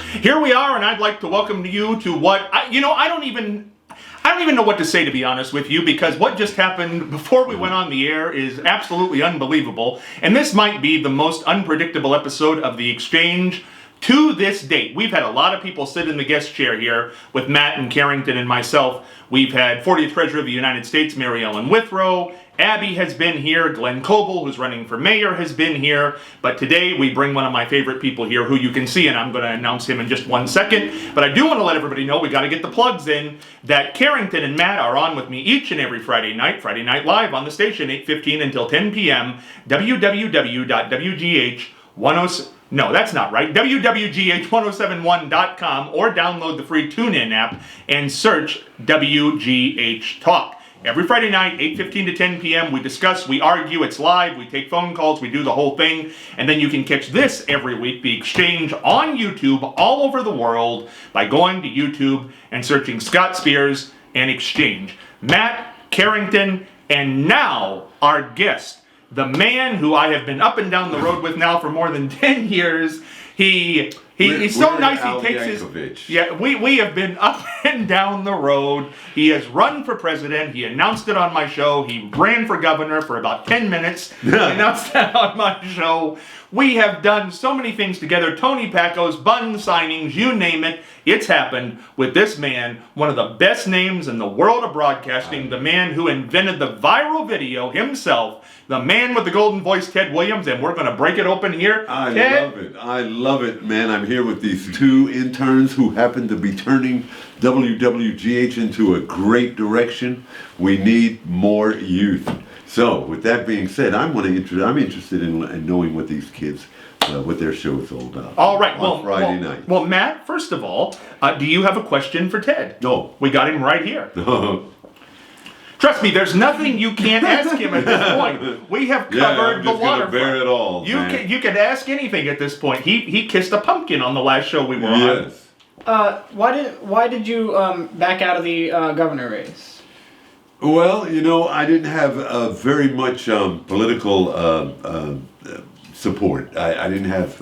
Here we are, and I'd like to welcome you to what I don't even know what to say, to be honest with you, because what just happened before we went on the air is absolutely unbelievable, and this might be the most unpredictable episode of The Exchange to this date. We've had a lot of people sit in the guest chair here with Matt and Kerrington and myself. We've had 40th Treasurer of the United States, Mary Ellen Withrow. Abby has been here. Glenn Coble, who's running for mayor, has been here. But today we bring one of my favorite people here who you can see, and I'm going to announce him in just 1 second. But I do want to let everybody know, we got to get the plugs in, that Kerrington and Matt are on with me each and every Friday Night Live on the station, 8:15 until 10 p.m. www.wgh10... No, that's not right. www.gh1071.com, or download the free TuneIn app and search WGH Talk. Every Friday night, 8:15 to 10 p.m., we discuss, we argue, it's live, we take phone calls, we do the whole thing, and then you can catch this every week, The Exchange, on YouTube all over the world by going to YouTube and searching Scott Spears and Exchange. Matt, Kerrington, and now our guest, the man who I have been up and down the road with now for more than 10 years. He's so nice. He takes Yankovic. we have been up and down the road. He has run for president. He announced it on my show. He ran for governor for about 10 minutes. He announced that on my show. We have done so many things together. Tony Pacos, bun signings, you name it. It's happened with this man, one of the best names in the world of broadcasting, the man who invented the viral video himself, the man with the golden voice, Ted Williams, and we're going to break it open here. Ted? I love it, man. I'm here with these two interns who happen to be turning WWGH into a great direction. We need more youth. So, with that being said, I'm interested in knowing what these kids, what their show is all about. All right. On Friday night. Well, Matt, first of all, do you have a question for Ted? No. We got him right here. Trust me, there's nothing you can't ask him at this point. We have covered the waterfront. Bear it all. You can ask anything at this point. He kissed a pumpkin on the last show we were on. Yes. Why did you back out of the governor race? Well, I didn't have very much political support. I didn't have.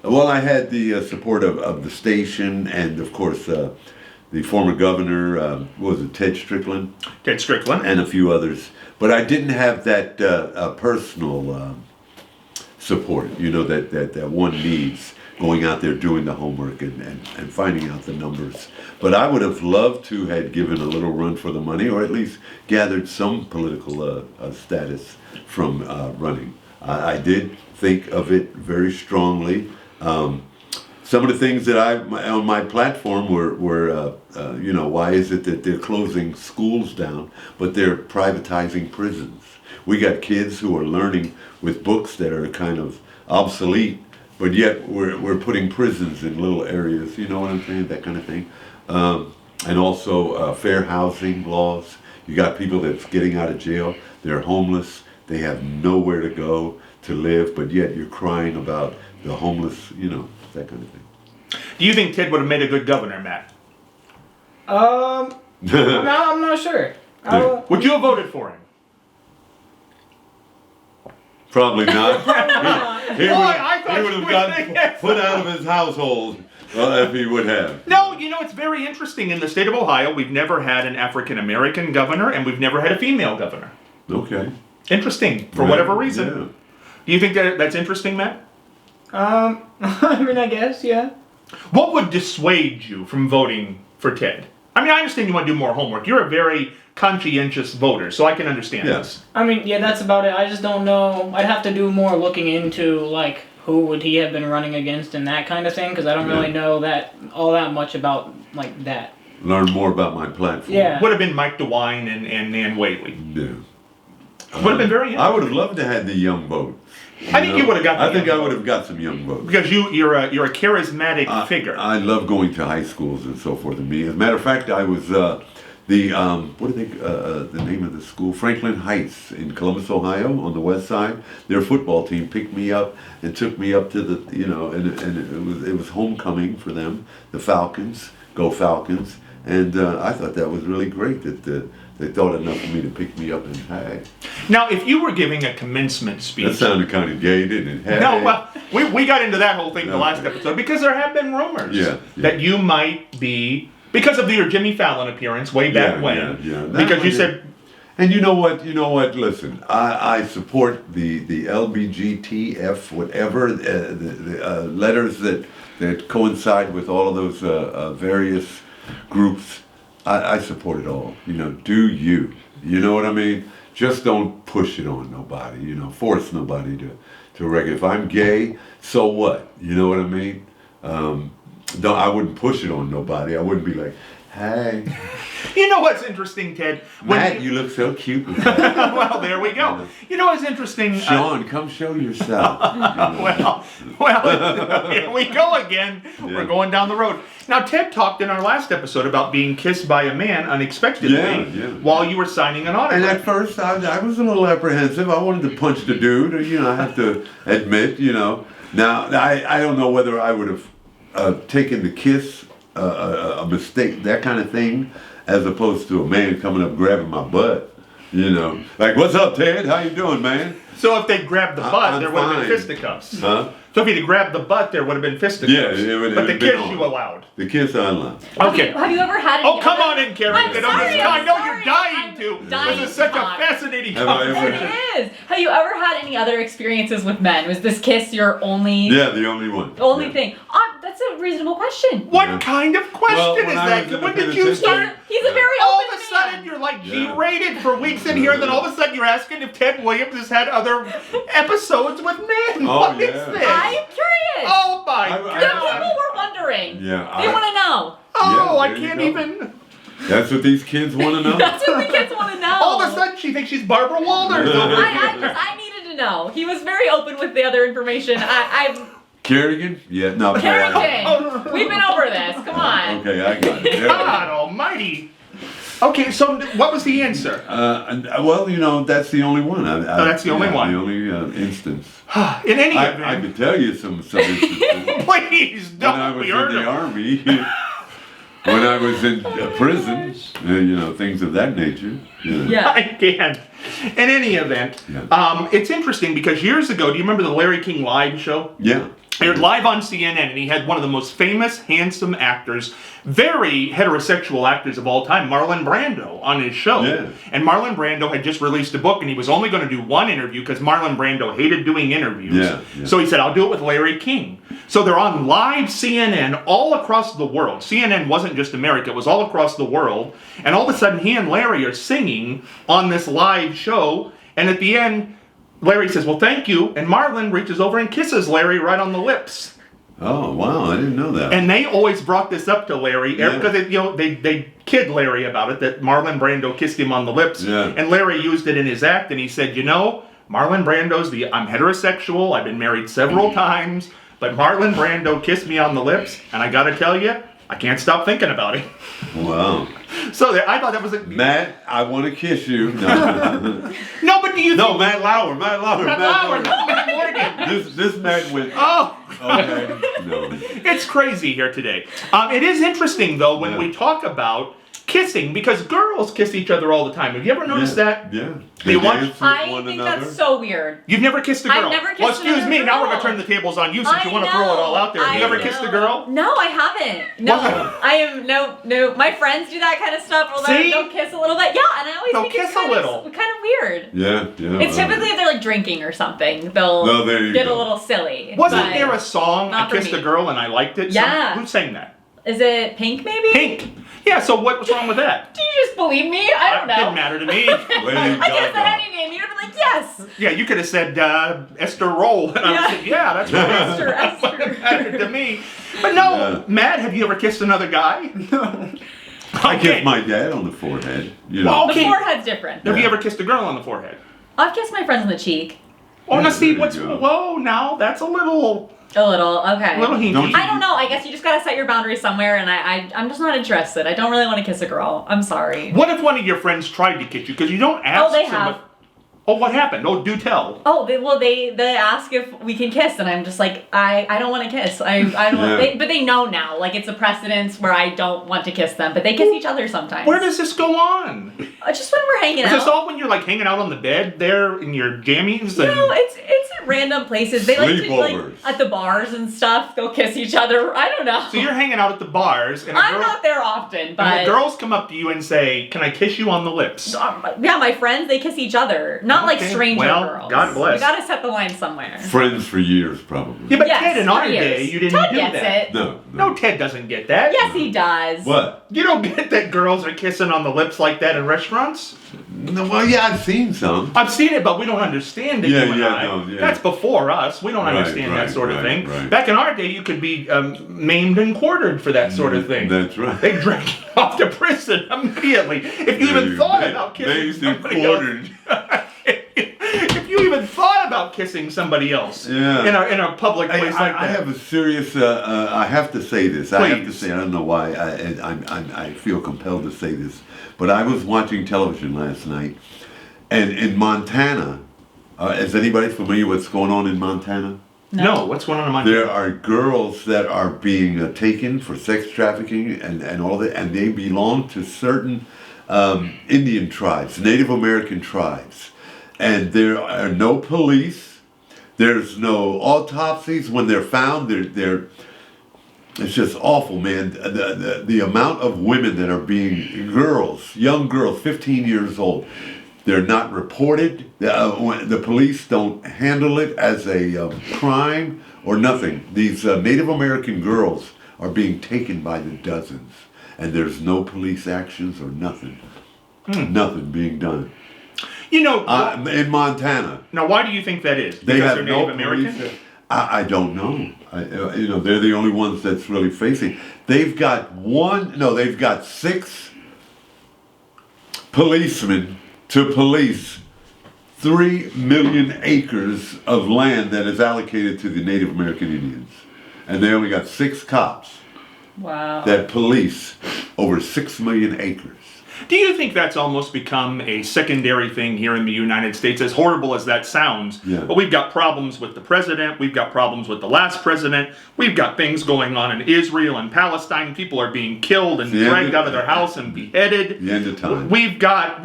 I had the support of the station and, of course, the former governor, what was it, Ted Strickland? Ted Strickland. And a few others. But I didn't have that personal support, that one needs, going out there doing the homework and finding out the numbers. But I would have loved to have given a little run for the money, or at least gathered some political status from running. I did think of it very strongly. Some of the things that on my platform were why is it that they're closing schools down, but they're privatizing prisons? We got kids who are learning with books that are kind of obsolete, but yet we're putting prisons in little areas, you know what I'm saying, that kind of thing. And also fair housing laws. You got people that's getting out of jail, they're homeless, they have nowhere to go to live, but yet you're crying about the homeless, that kind of thing. Do you think Ted would have made a good governor, Matt? I'm not sure. Would you have voted for him? Probably not. He would have gotten put out of his household if he would have. No, it's very interesting. In the state of Ohio, we've never had an African-American governor, and we've never had a female governor. Okay. Interesting, for whatever reason. Yeah. Do you think that's interesting, Matt? I guess, yeah. What would dissuade you from voting for Ted? I understand you want to do more homework. You're a very conscientious voter, so I can understand this. That's about it. I just don't know. I'd have to do more looking into, who would he have been running against and that kind of thing, because I don't really know all that much about, that. Learn more about my platform. Yeah. Would have been Mike DeWine and Nan Whaley. Yeah. Would have been very interesting. I would have loved to have the young vote. I think you would have got. I think I would have got some young votes because you're a charismatic figure. I love going to high schools and so forth. And as a matter of fact, I was the name of the school? Franklin Heights in Columbus, Ohio, on the west side. Their football team picked me up and took me up to the and it was homecoming for them. The Falcons, go Falcons, and I thought that was really great that they thought enough of me to pick me up and hey. Now, if you were giving a commencement speech, That sounded kind of gay, didn't it? Hey. no, well, we got into that whole thing the last episode because there have been rumors that you might be because of your Jimmy Fallon appearance way back when. Yeah. Because you said. And you know what? Listen, I support the LBGTF, whatever, the letters that coincide with all of those various groups. I support it all. Do you? You know what I mean? Just don't push it on nobody. Force nobody to reckon. If I'm gay, so what? You know what I mean? I wouldn't push it on nobody. I wouldn't be like, hey. You know what's interesting, Ted? Matt, you look so cute with that. Well, there we go. You know what's interesting? Sean, come show yourself. Well, here we go again. Yeah. We're going down the road. Now, Ted talked in our last episode about being kissed by a man unexpectedly while you were signing an autograph. And at first, I was a little apprehensive. I wanted to punch the dude, I have to admit, Now, I don't know whether I would have taken the kiss, a mistake, that kind of thing, as opposed to a man coming up grabbing my butt, Like, what's up, Ted? How you doing, man? So if they grabbed the butt, there would have been fisticuffs. Huh? So if he'd grabbed the butt, there would have been fisticuffs. Yeah, but the kiss you allowed. The kiss I allowed. Okay. Have you ever had any Oh, come on in, Kerrington. I know you're I'm dying to. dying This is such to a talk. fascinating Have I ever- conversation. It is. Have you ever had any other experiences with men? Was this kiss your only The only one. thing? That's a reasonable question. What kind of question Well, is when I that? was in When the did you penitentiary- start? He's a very All open of a sudden, man. you're like Yeah. G-rated for weeks in here, and then all of a sudden you're asking if Ted Williams has had other episodes with men. Oh, What is yeah. this? I'm curious. Oh my I- The people God! were wondering. Yeah, They want to know. Oh, Yeah, I there you can't go. even. That's what these kids want to know. That's what the kids want to know. All of a sudden, she thinks she's Barbara Walters over here. I needed to know. He was very open with the other information. I've Kerrigan? Yeah, no. Kerrington. We've been over this. Come on. Okay, I got it. There we go. God Almighty! Okay, so what was the answer? Well, that's the only one. That's the only one. The only instance. In any I event, could tell you some instances. please When I don't. was We in heard the him. army, when I was in prison, things of that nature. Yeah. I can't. In any event, it's interesting because years ago, do you remember the Larry King Live show? Yeah. He was live on CNN, and he had one of the most famous, handsome actors, very heterosexual actors of all time, Marlon Brando, on his show. Yeah. And Marlon Brando had just released a book, and he was only going to do one interview because Marlon Brando hated doing interviews. Yeah. So he said, I'll do it with Larry King. So they're on live CNN all across the world. CNN wasn't just America, it was all across the world. And all of a sudden, he and Larry are singing on this live show, and at the end, Larry says, well, thank you, and Marlon reaches over and kisses Larry right on the lips. Oh, wow, I didn't know that. And they always brought this up to Larry, Yeah. because they kid Larry about it, that Marlon Brando kissed him on the lips. Yeah. And Larry used it in his act, and he said, Marlon Brando's I'm heterosexual, I've been married several times, but Marlon Brando kissed me on the lips, and I gotta tell you, I can't stop thinking about it. Wow. So I thought that was a... Matt, I want to kiss you. No, No, but do you think... Matt Lauer. Matt Lauer. not Matt Morgan. This Matt went. Oh, Okay. No. it's crazy here today. It is interesting, though, when we talk about kissing, because girls kiss each other all the time. Have you ever noticed that? Yeah. They want- dance with I one think another. that's so weird. You've never kissed a girl? I've never kissed Well, excuse another me, now we're going to girl. turn the tables on you since you want to throw it all out there. Have you ever kissed a girl? No, I haven't. No, What? I am no. My friends do that kind of stuff. Well, See? they'll kiss a little bit. Yeah, and I always They'll think kiss it's a kind little. of weird. Yeah. It's typically if they're like drinking or something, they'll No, there you get go. a little silly. Wasn't but- there a song, I not for Kissed me. a Girl and I Liked It? Yeah. Who sang that? Is it Pink maybe? Pink. Yeah, so what's wrong with that? Do you just believe me? I don't know. Didn't matter to me. Lady I could have said Gaga. any name. You'd have been like, yes. Yeah, you could have said Esther Roll. And I would say, yeah, that's right. Esther. Wouldn't matter to me. But no, Yeah. Matt, have you ever kissed another guy? No. I kissed my dad on the forehead. Well, The okay. forehead's different. Have you ever kissed a girl on the forehead? I've kissed my friends on the cheek. Oh, now see, There you go. whoa, now that's a little A little, okay. hinky. Don't you- I don't know. I guess you just gotta set your boundaries somewhere, and I'm just not interested. I don't really want to kiss a girl. I'm sorry. What if one of your friends tried to kiss you? Because you don't ask Oh, they somebody. have. Oh, what happened? Oh, do tell. Oh, they ask if we can kiss, and I'm just like, I don't want to kiss. I don't. But they know now, like it's a precedence where I don't want to kiss them, but they kiss each other sometimes. Where does this go on? Just when we're hanging Is out. this all when you're like hanging out on the bed there in your jammies? And... No, it's at random places. They like to Sleepovers. at the bars and stuff. They'll kiss each other. I don't know. So you're hanging out at the bars, and I'm not there often, but and the girls come up to you and say, "Can I kiss you on the lips?" yeah, my friends, they kiss each other, not like Okay, stranger well, girls. God bless. We gotta set the line somewhere. Friends for years, probably. Yeah, but Yes, Ted, in for our years. day, you didn't Ted do gets that. it. No, Ted doesn't get that. Yes, he does. What? You don't get that girls are kissing on the lips like that in restaurants? No, well, yeah, I've seen some. I've seen it, but we don't understand it. Yeah, you and yeah, I. no, yeah. That's before us. We don't Right, understand that right, sort of right, thing. right. Back in our day, you could be maimed and quartered for that sort of thing. That's right. They drag you off to prison immediately. If you even thought about kissing Maimed and somebody else. quartered. If you even thought about kissing somebody else Yeah. in a public place like that. I have a serious. I have to say this. I have to Please. say. I don't know why. I feel compelled to say this, but I was watching television last night, and in Montana, is anybody familiar with what's going on in Montana? No, what's going on in my There are girls that are being taken for sex trafficking and all that, and they belong to certain Indian tribes, Native American tribes, and there are no police. There's no autopsies when they're found. They're it's just awful, man. The amount of women that are being girls, young girls, 15 years old. They're not reported. The police don't handle it as a crime or nothing. These Native American girls are being taken by the dozens, and there's no police actions or nothing. Nothing being done. You know, In Montana, now why do you think that is? they Because have they're no Native American? police. I don't know. They're the only ones that's really facing. They've got they've got 6 policemen to police 3 million acres of land that is allocated to the Native American Indians. And they only got 6 cops Wow. that police over 6 million acres. Do you think that's almost become a secondary thing here in the United States, as horrible as that sounds? Yeah. But we've got problems with the president, we've got problems with the last president, we've got things going on in Israel and Palestine, people are being killed and The end dragged of- out of their house and beheaded. The end of time. We've got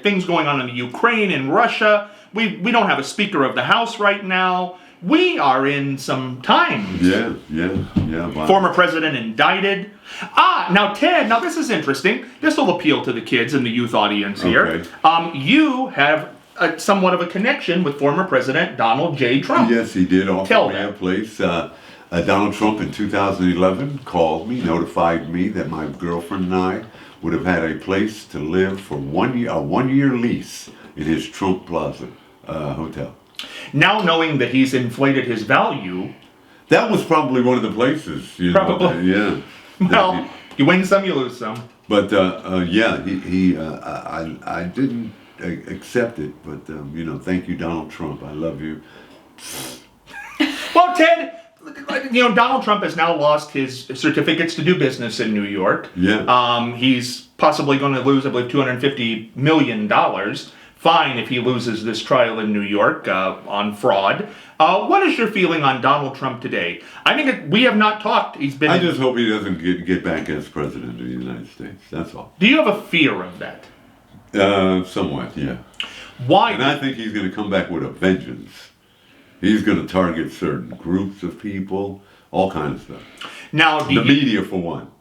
things going on in the Ukraine and Russia. We don't have a Speaker of the House right now. We are in some times. Yeah. Wow. Former president indicted. Now Ted, this is interesting. This will appeal to the kids and the youth audience here. Okay. You have somewhat of a connection with former President Donald J. Trump. Yes, he did offer Tell me them. a place. Donald Trump in 2011 called me, notified me that my girlfriend and I would have had a place to live for 1 year, a 1-year lease in his Trump Plaza hotel. Now knowing that he's inflated his value, That was probably one of the places. Probably. Yeah. well, you win some, you lose some. But I didn't accept it. But thank you, Donald Trump. I love you. Well, Ted, Donald Trump has now lost his certificates to do business in New York. Yeah. He's possibly going to lose, I believe, $250 million fine if he loses this trial in New York on fraud. What is your feeling on Donald Trump today? I think we have not talked. He's been. I just hope he doesn't get back as president of the United States. That's all. Do you have a fear of that? Somewhat, yeah. Why? And I think he's going to come back with a vengeance. He's going to target certain groups of people, all kinds of stuff. Now, The media, for one.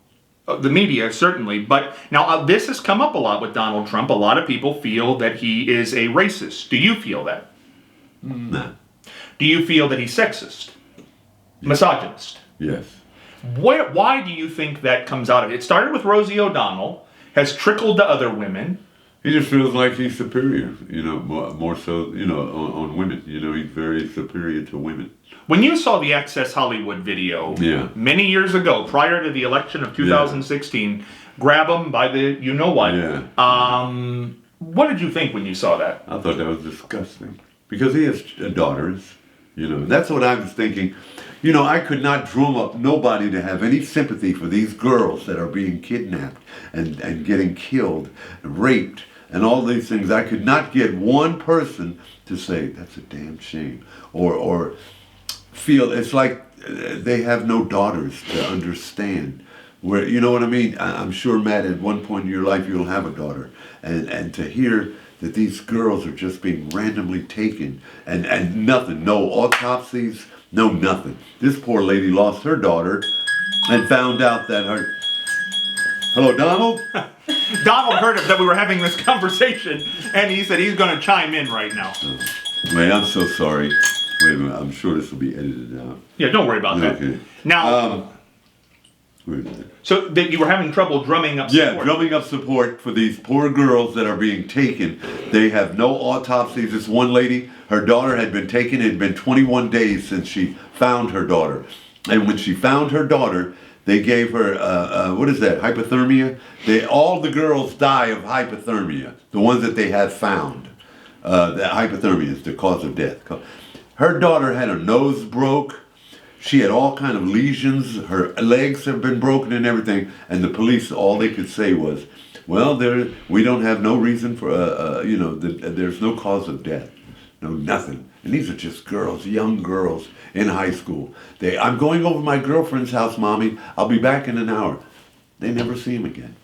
The media, certainly. But now this has come up a lot with Donald Trump. A lot of people feel that he is a racist. Do you feel that? Nah. Do you feel that he's sexist? Misogynist? Yes. Why do you think that comes out of it? It started with Rosie O'Donnell, has trickled to other women. He just feels like he's superior, more so, on women. He's very superior to women. When you saw the Access Hollywood video many years ago, prior to the election of 2016, grab him by the you-know-what, what did you think when you saw that? I thought that was disgusting. Because he has daughters, and that's what I was thinking. I could not drum up nobody to have any sympathy for these girls that are being kidnapped and getting killed, raped, and all these things. I could not get one person to say that's a damn shame, or feel it's like they have no daughters to understand. Where, you know what I mean? I'm sure, Matt, at one point in your life you'll have a daughter, and to hear that these girls are just being randomly taken and nothing, no autopsies, no nothing. This poor lady lost her daughter and found out that her... Hello, Donald? Donald heard that we were having this conversation, and he said he's going to chime in right now. Man, I'm so sorry. Wait a minute, I'm sure this will be edited out. Yeah, don't worry about that. Okay. Now, Wait a minute. so that you were having trouble drumming up support. Yeah, drumming up support for these poor girls that are being taken. They have no autopsies. This one lady, her daughter had been taken. It had been 21 days since she found her daughter. And when she found her daughter, they gave her, what is that, hypothermia? All the girls die of hypothermia, the ones that they have found. That hypothermia is the cause of death. Her daughter had her nose broke. She had all kind of lesions. Her legs have been broken and everything. And the police, all they could say was, well, we don't have no reason for, there's no cause of death. No, nothing. And these are just girls, young girls in high school. I'm going over my girlfriend's house, Mommy. I'll be back in an hour. They never see him again.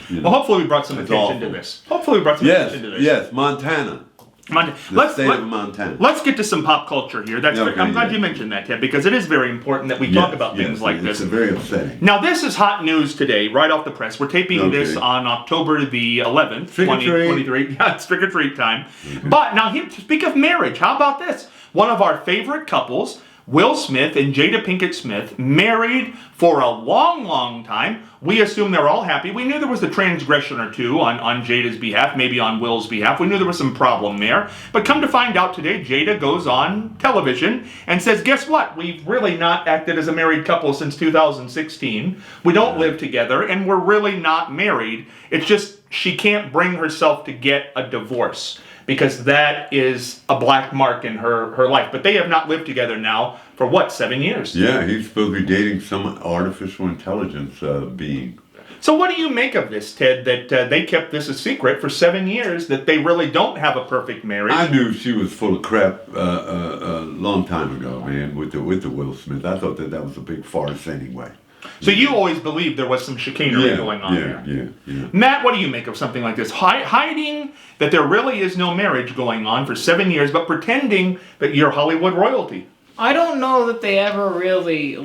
You know? Well, hopefully we brought some attention to this. Hopefully we brought some attention to this. Yes, Montana. The state of Montana. Let's get to some pop culture here. I'm glad you mentioned that, Ted, because it is very important that we talk about things like this. It's very upsetting. Now, this is hot news today, right off the press. We're taping this on October the 11th, 2023. Yeah, it's trick-or-treat time. But now, speak of marriage, how about this? One of our favorite couples, Will Smith and Jada Pinkett Smith, married for a long, long time. We assume they're all happy. We knew there was a transgression or two on Jada's behalf, maybe on Will's behalf. We knew there was some problem there. But come to find out today, Jada goes on television and says, guess what? We've really not acted as a married couple since 2016. We don't live together, and we're really not married. It's just she can't bring herself to get a divorce, because that is a black mark in her life. But they have not lived together now for, 7 years? Yeah, he's supposed to be dating some artificial intelligence being. So what do you make of this, Ted, that they kept this a secret for 7 years, that they really don't have a perfect marriage? I knew she was full of crap a long time ago, man, with the Will Smith. I thought that was a big farce anyway. So you always believed there was some chicanery going on there. Yeah. Matt, what do you make of something like this? Hiding that there really is no marriage going on for 7 years, but pretending that you're Hollywood royalty. I don't know that they ever really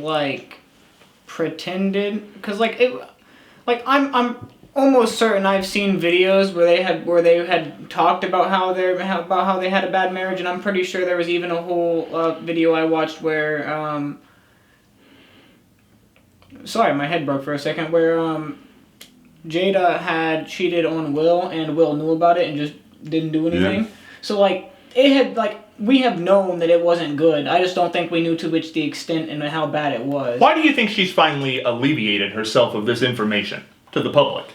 pretended, because I'm almost certain I've seen videos where they had talked about how they had a bad marriage, and I'm pretty sure there was even a whole video I watched where sorry, my head broke for a second, where Jada had cheated on Will, and Will knew about it and just didn't do anything. Yeah. So it had we have known that it wasn't good. I just don't think we knew to which the extent and how bad it was. Why do you think she's finally alleviated herself of this information to the public?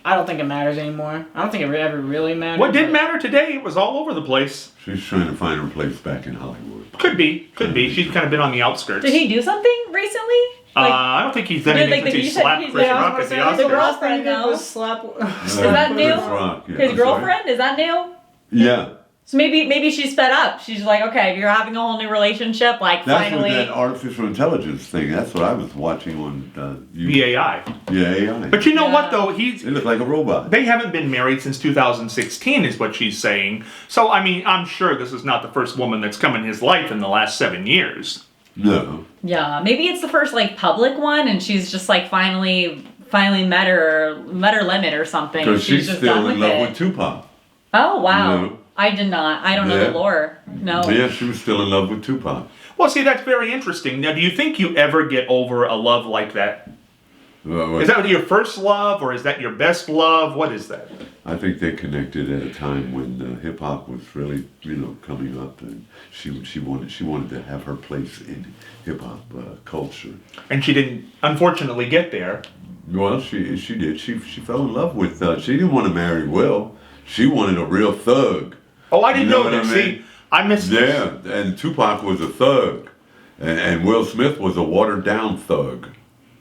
I don't think it matters anymore. I don't think it ever really mattered. What did matter today? It was all over the place. She's trying to find her place back in Hollywood. Could be. She's kind of been on the outskirts. Did he do something recently? I don't think he's done anything since he slapped Chris Rock at the His Oscars. girlfriend was slap. Is that new? Rock, yeah. His girlfriend? Is that new? Yeah. So maybe she's fed up. She's like, okay, if you're having a whole new relationship, That's finally. with that artificial intelligence thing. That's what I was watching on YouTube. The AI. Yeah, AI. But you know what, though? It looked like a robot. They haven't been married since 2016, is what she's saying. So, I mean, I'm sure this is not the first woman that's come in his life in the last 7 years. No. Yeah, maybe it's the first public one, and she's just finally met her limit or something. Because she's just still done in with love it. with Tupac. Oh wow. No. I did not. I don't know the lore. No. Yeah, she was still in love with Tupac. Well, see, that's very interesting. Now, do you think you ever get over a love like that? Is that your first love, or is that your best love? What is that? I think they connected at a time when hip hop was really, coming up, and she wanted to have her place in hip hop culture. And she didn't, unfortunately, get there. Well, she did. She fell in love with. She didn't want to marry Will. She wanted a real thug. Oh, I didn't know what that. I mean? See, I missed this. Yeah, and Tupac was a thug, and Will Smith was a watered down thug.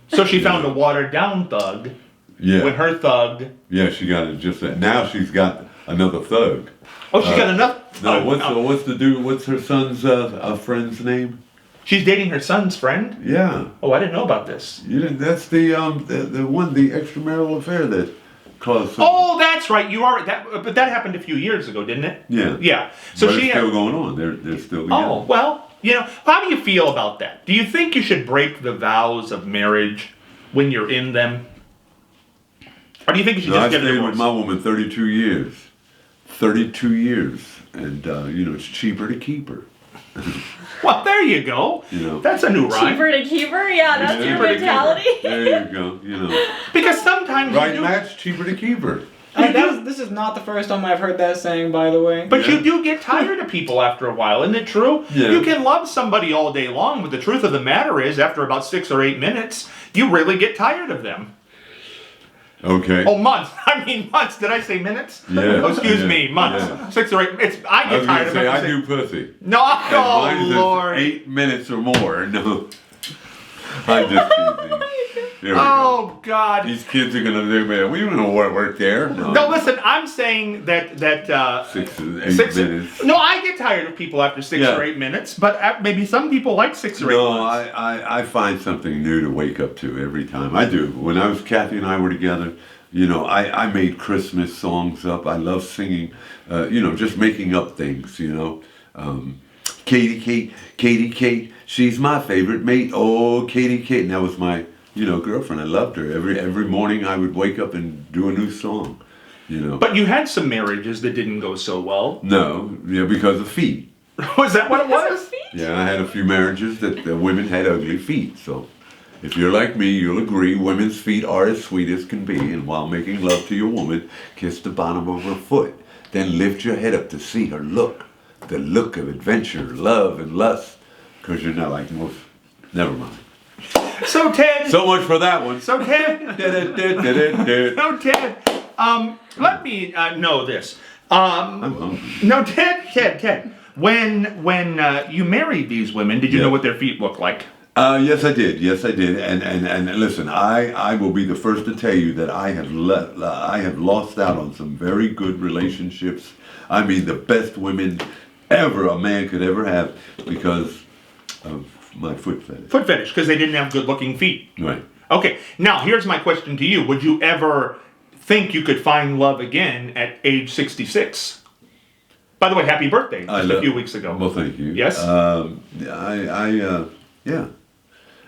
So she found a watered down thug. Yeah. when her thug. Yeah, she got it just that. Now she's got another thug. Oh, she got enough. No, oh, what's the dude? What's her son's friend's name? She's dating her son's friend. Yeah. Oh, I didn't know about this. You didn't, that's the one, the extramarital affair that caused. Oh, that's right. You are that, but that happened a few years ago, didn't it? Yeah. Yeah. So but she it's still going on. They're still together. Oh well, how do you feel about that? Do you think you should break the vows of marriage when you're in them, or do you think you should No, I just get a stayed divorce? with my woman 32 years. 32 years, and it's cheaper to keep her. Well, there you go. That's a new rhyme. Cheaper to keep her? Yeah, that's your Cheaper to keep her. mentality. There you go. Because sometimes Right you do, match, cheaper to keep her. This is not the first time I've heard that saying, by the way. but Yeah. you do get tired of people after a while, isn't it true? Yeah. You can love somebody all day long, but the truth of the matter is, after about 6 or 8 minutes, you really get tired of them. Okay. Oh, months. I mean months. Did I say minutes? Yeah. Oh, excuse Yeah. me, months. Yeah. 6 or 8. I I get was tired going to of say, it. I do pussy. No, oh Mine is Lord. 8 minutes or more. No. I'm just teasing. There we go. Oh God. These kids are going to think, man, we don't know what worked there. No, listen. I'm saying that 6 and 8 minutes. No, I get tired of people after 6 Yeah. or 8 minutes, but maybe some people like 6 or 8 No, minutes. I find something new to wake up to every time. I do. When Kathy and I were together, I made Christmas songs up. I love singing, just making up things, Katie Kate, she's my favorite mate. Oh, Katie Kate. And that was my, girlfriend. I loved her. Every morning I would wake up and do a new song, But you had some marriages that didn't go so well. No, because of feet. Was that what it was? Yeah, I had a few marriages that the women had ugly feet, so if you're like me, you'll agree women's feet are as sweet as can be, and while making love to your woman, kiss the bottom of her foot. Then lift your head up to see her look, the look of adventure, love, and lust, because you're not like most. Never mind. So Ted. So much for that one. So Ted. No, Ted. Let me know this. I'm hungry. No, Ted. When you married these women, did you know what their feet looked like? Yes, I did. And listen, I will be the first to tell you that I have lost out on some very good relationships. I mean, the best women ever a man could ever have because of my foot fetish. Foot fetish, because they didn't have good-looking feet. Right. Okay, now here's my question to you. Would you ever think you could find love again at age 66? By the way, happy birthday, just a few weeks ago. Well, thank you. Yes? Yeah.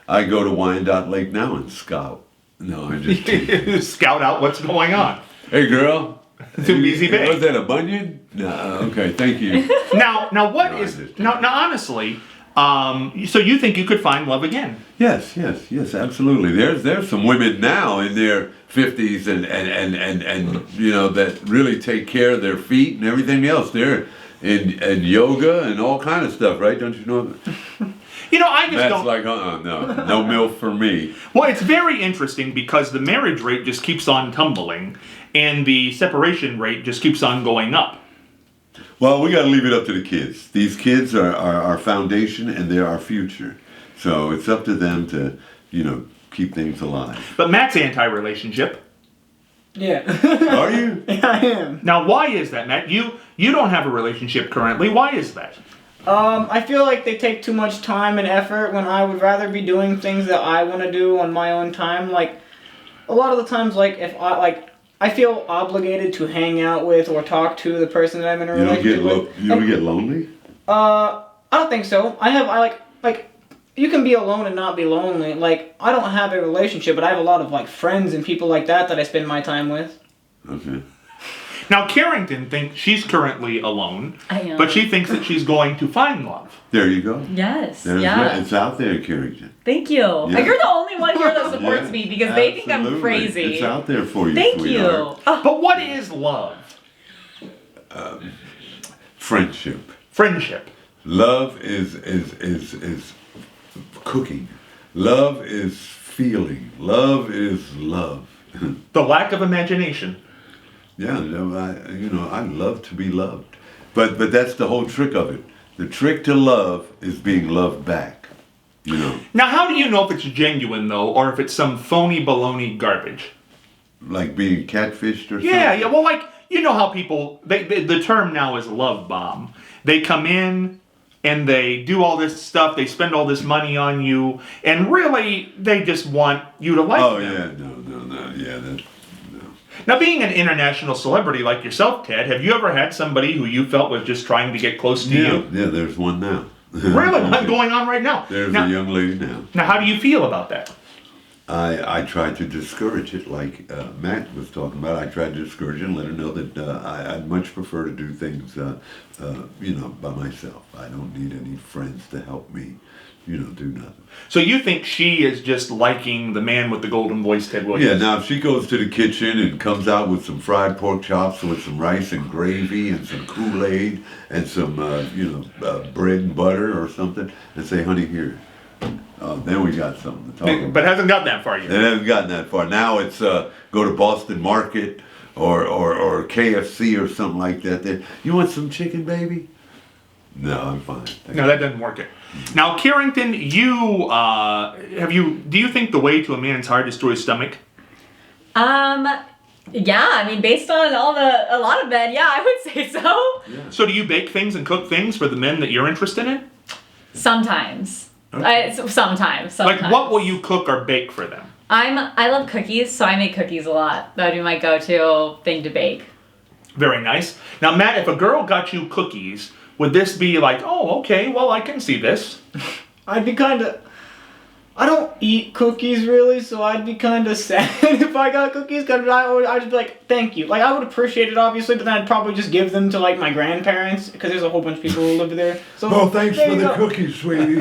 I go to Wyandotte Lake now and scout. No, I just Scout out what's going on. Hey, girl. Too easy big. Was that a bunion? No, okay, thank you. Now what No, is I just- now honestly, so you think you could find love again? Yes, absolutely. There's some women now in their 50s and that really take care of their feet and everything else. They're in yoga and all kind of stuff, right? Don't you know? I just That's don't. like no MILF for me. Well, it's very interesting because the marriage rate just keeps on tumbling, and the separation rate just keeps on going up. Well, we got to leave it up to the kids. These kids are our foundation and they're our future. So it's up to them to, keep things alive. But Matt's anti-relationship. Yeah. Are you? Yeah, I am. Now, why is that, Matt? You don't have a relationship currently. Why is that? I feel like they take too much time and effort when I would rather be doing things that I want to do on my own time. Like, a lot of the times, if I feel obligated to hang out with or talk to the person that I'm in a relationship with. You don't get lonely? I don't think so. You can be alone and not be lonely. I don't have a relationship, but I have a lot of friends and people like that I spend my time with. Okay. Now, Kerrington thinks she's currently alone, I am. but she thinks that she's going to find love. There you go. Yes. Yeah. It's out there, Carrington. Thank you. Yeah. You're the only one here that supports Yeah, me because they think I'm absolutely. crazy. It's out there for you, Thank sweetheart. you. Oh, But what is love? Friendship. Friendship. Love is cooking. Love is feeling. Love is love. The lack of imagination. Yeah, I love to be loved. But that's the whole trick of it. The trick to love is being loved back. Now, how do you know if it's genuine, though, or if it's some phony baloney garbage? Like being catfished or something? Yeah. Well, like, you know how people, the term now is love bomb. They come in and they do all this stuff. They spend all this money on you. And really, they just want you to like them. Yeah. No. Yeah, no. Now, being an international celebrity like yourself, Ted, have you ever had somebody who you felt was just trying to get close to you? Yeah, there's one now. Really? What's going on right now? There's now, a young lady now. Now, how do you feel about that? I tried to discourage it, like Matt was talking about. I tried to discourage it and let her know that I'd much prefer to do things, by myself. I don't need any friends to help me, do nothing. So you think she is just liking the man with the golden voice, Ted Williams? Yeah, now if she goes to the kitchen and comes out with some fried pork chops with some rice and gravy and some Kool-Aid and some, bread and butter or something, and say, honey, here. Then we got something to talk about. But hasn't gotten that far yet. It hasn't gotten that far. Now it's go to Boston Market or KFC or something like that. You want some chicken, baby? No, I'm fine. No, that doesn't work it. Now, Kerrington, do you think the way to a man's heart is through his stomach? Yeah, I mean, based on a lot of men, yeah, I would say so. Yeah. So do you bake things and cook things for the men that you're interested in? Sometimes. Okay. Sometimes. Like, what will you cook or bake for them? I love cookies, so I make cookies a lot. That would be my go-to thing to bake. Very nice. Now, Matt, if a girl got you cookies, would this be like, oh, okay, well, I can see this? I'd be kind of... I don't eat cookies really, so I'd be kind of sad if I got cookies, because I'd just be like, thank you. Like, I would appreciate it, obviously, but then I'd probably just give them to, like, my grandparents, because there's a whole bunch of people who live there. So, Oh, thanks there for you the go. cookies, sweetie.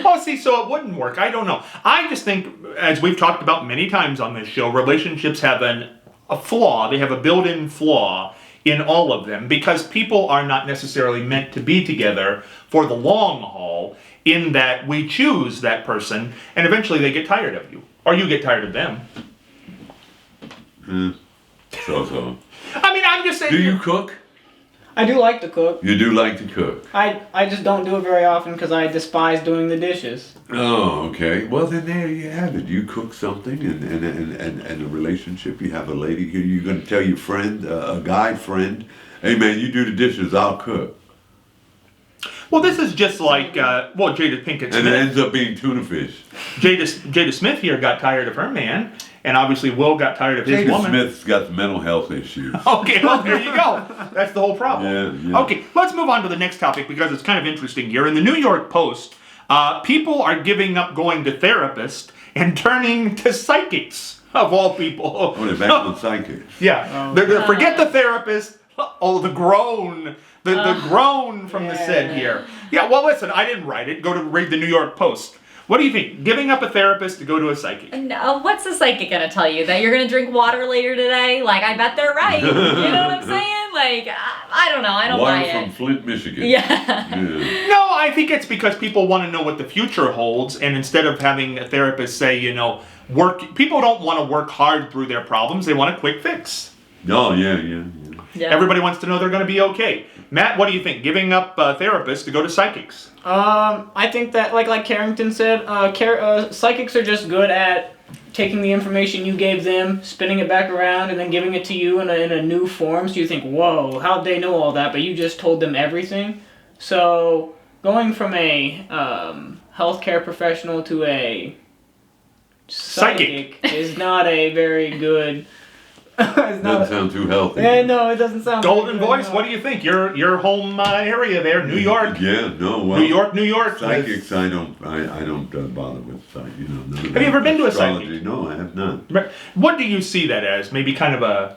Oh, see, so it wouldn't work. I don't know. I just think, as we've talked about many times on this show, relationships have a flaw. They have a built-in flaw in all of them, because people are not necessarily meant to be together for the long haul, in that we choose that person and eventually they get tired of you, or you get tired of them. So. I mean, I'm just saying. Do you cook? I do like to cook. You do like to cook. I just don't do it very often because I despise doing the dishes. Oh, okay. Well, then there you have it. You cook something, and a relationship. You have a lady. You're going to tell your friend, a guy friend, hey man, you do the dishes, I'll cook. Well, this is just like, Jada Pinkett Smith. And it ends up being tuna fish. Jada Smith here got tired of her man, and obviously Will got tired of his Jada woman. Smith's got mental health issues. Okay, well, there you go. That's the whole problem. Yeah. Okay, let's move on to the next topic, because it's kind of interesting here. In the New York Post, people are giving up going to therapists and turning to psychics, of all people. Oh, they're back with psychics. Yeah, forget the therapist. Oh, the groan. The groan from the said here. Yeah, well, listen, I didn't write it. Go to read the New York Post. What do you think? Giving up a therapist to go to a psychic? No, what's the psychic gonna tell you? That you're gonna drink water later today? Like, I bet they're right. You know what I'm saying? Like, I don't know. I don't buy Water from it. Flint, Michigan. Yeah. No, I think it's because people want to know what the future holds, and instead of having a therapist say, people don't want to work hard through their problems. They want a quick fix. Oh, yeah. Everybody wants to know they're going to be okay. Matt, what do you think? Giving up therapists to go to psychics? I think that, like Kerrington said, psychics are just good at taking the information you gave them, spinning it back around, and then giving it to you in a new form. So you think, whoa, how'd they know all that? But you just told them everything. So going from a healthcare professional to a psychic is not a very good... Doesn't sound too healthy. Yeah, no, it doesn't sound Golden good, Voice, no. what do you think? Your home area there, New York. Yeah, no, well. New York. Psychics, I don't bother with psychics. Have you ever been to a psychic? Astrology, no, I have not. What do you see that as? Maybe kind of a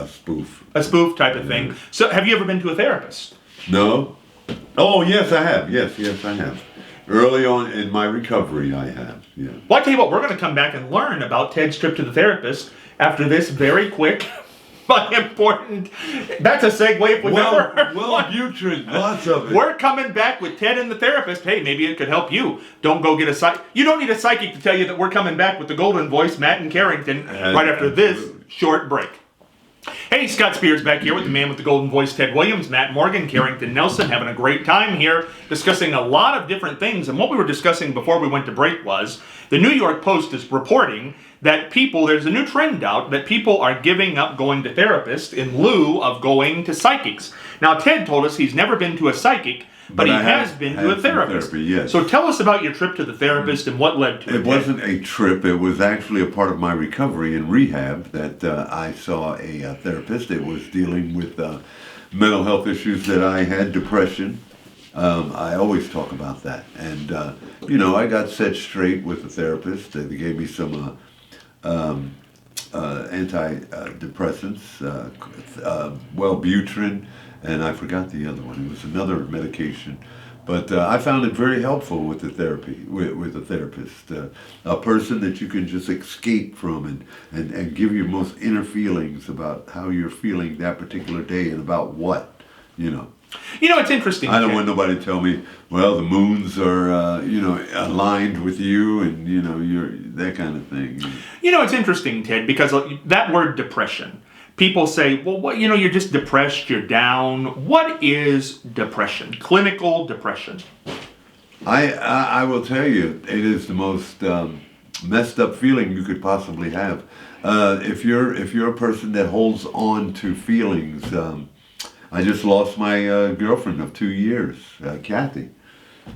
spoof. A spoof type of thing. So, have you ever been to a therapist? No. Oh, yes, I have. Yes, I have. Early on in my recovery, I have. Yeah. Well, I tell you what, we're going to come back and learn about Ted's trip to the therapist after this very quick, but important. That's a segue if we've ever heard one. Butrin, lots of it. We're coming back with Ted and the therapist. Hey, maybe it could help you. Don't go get a psychic. You don't need a psychic to tell you that we're coming back with the Golden Voice, Matt and Carrington, right after this short break. Hey, Scott Spears back here with the man with the golden voice, Ted Williams, Matt Morgan, Kerrington Nelson, having a great time here discussing a lot of different things. And what we were discussing before we went to break was the New York Post is reporting that there's a new trend out that people are giving up going to therapists in lieu of going to psychics. Now, Ted told us he's never been to a psychic, but he has been to a therapist. Therapy, yes. So tell us about your trip to the therapist and what led to it. It wasn't a trip. It was actually a part of my recovery and rehab that I saw a therapist. It was dealing with mental health issues that I had, depression. I always talk about that. And, I got set straight with the therapist. They gave me some antidepressants, Wellbutrin, and I forgot the other one. It was another medication. But I found it very helpful with the therapy, with a therapist. A person that you can just escape from and give your most inner feelings about how you're feeling that particular day and about what, It's interesting. I don't want nobody to tell me, well, the moons are, aligned with you and, you're that kind of thing. It's interesting, Ted, because that word depression, people say, well, what, you're just depressed, you're down. What is depression? Clinical depression. I will tell you, it is the most messed up feeling you could possibly have. If you're a person that holds on to feelings, I just lost my girlfriend of 2 years, Kathy.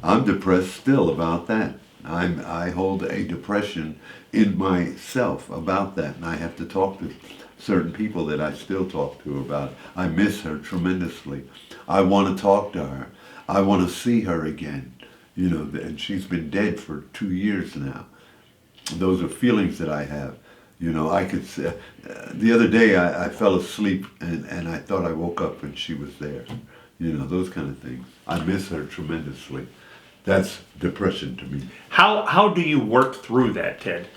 I'm depressed still about that. I hold a depression in myself about that, and I have to talk to certain people that I still talk to about it. I miss her tremendously. I want to talk to her. I want to see her again. And she's been dead for 2 years now. Those are feelings that I have. I could say, the other day I fell asleep and I thought I woke up and she was there. Those kind of things. I miss her tremendously. That's depression to me. How do you work through that, Ted?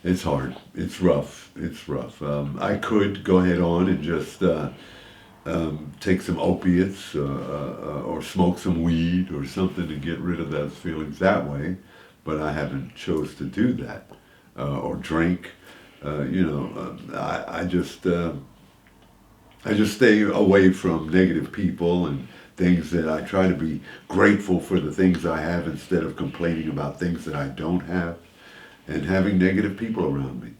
It's hard. It's rough. I could go ahead on and just take some opiates or smoke some weed or something to get rid of those feelings that way, but I haven't chose to do that. Or drink. I just stay away from negative people and things that I try to be grateful for the things I have instead of complaining about things that I don't have and having negative people around me.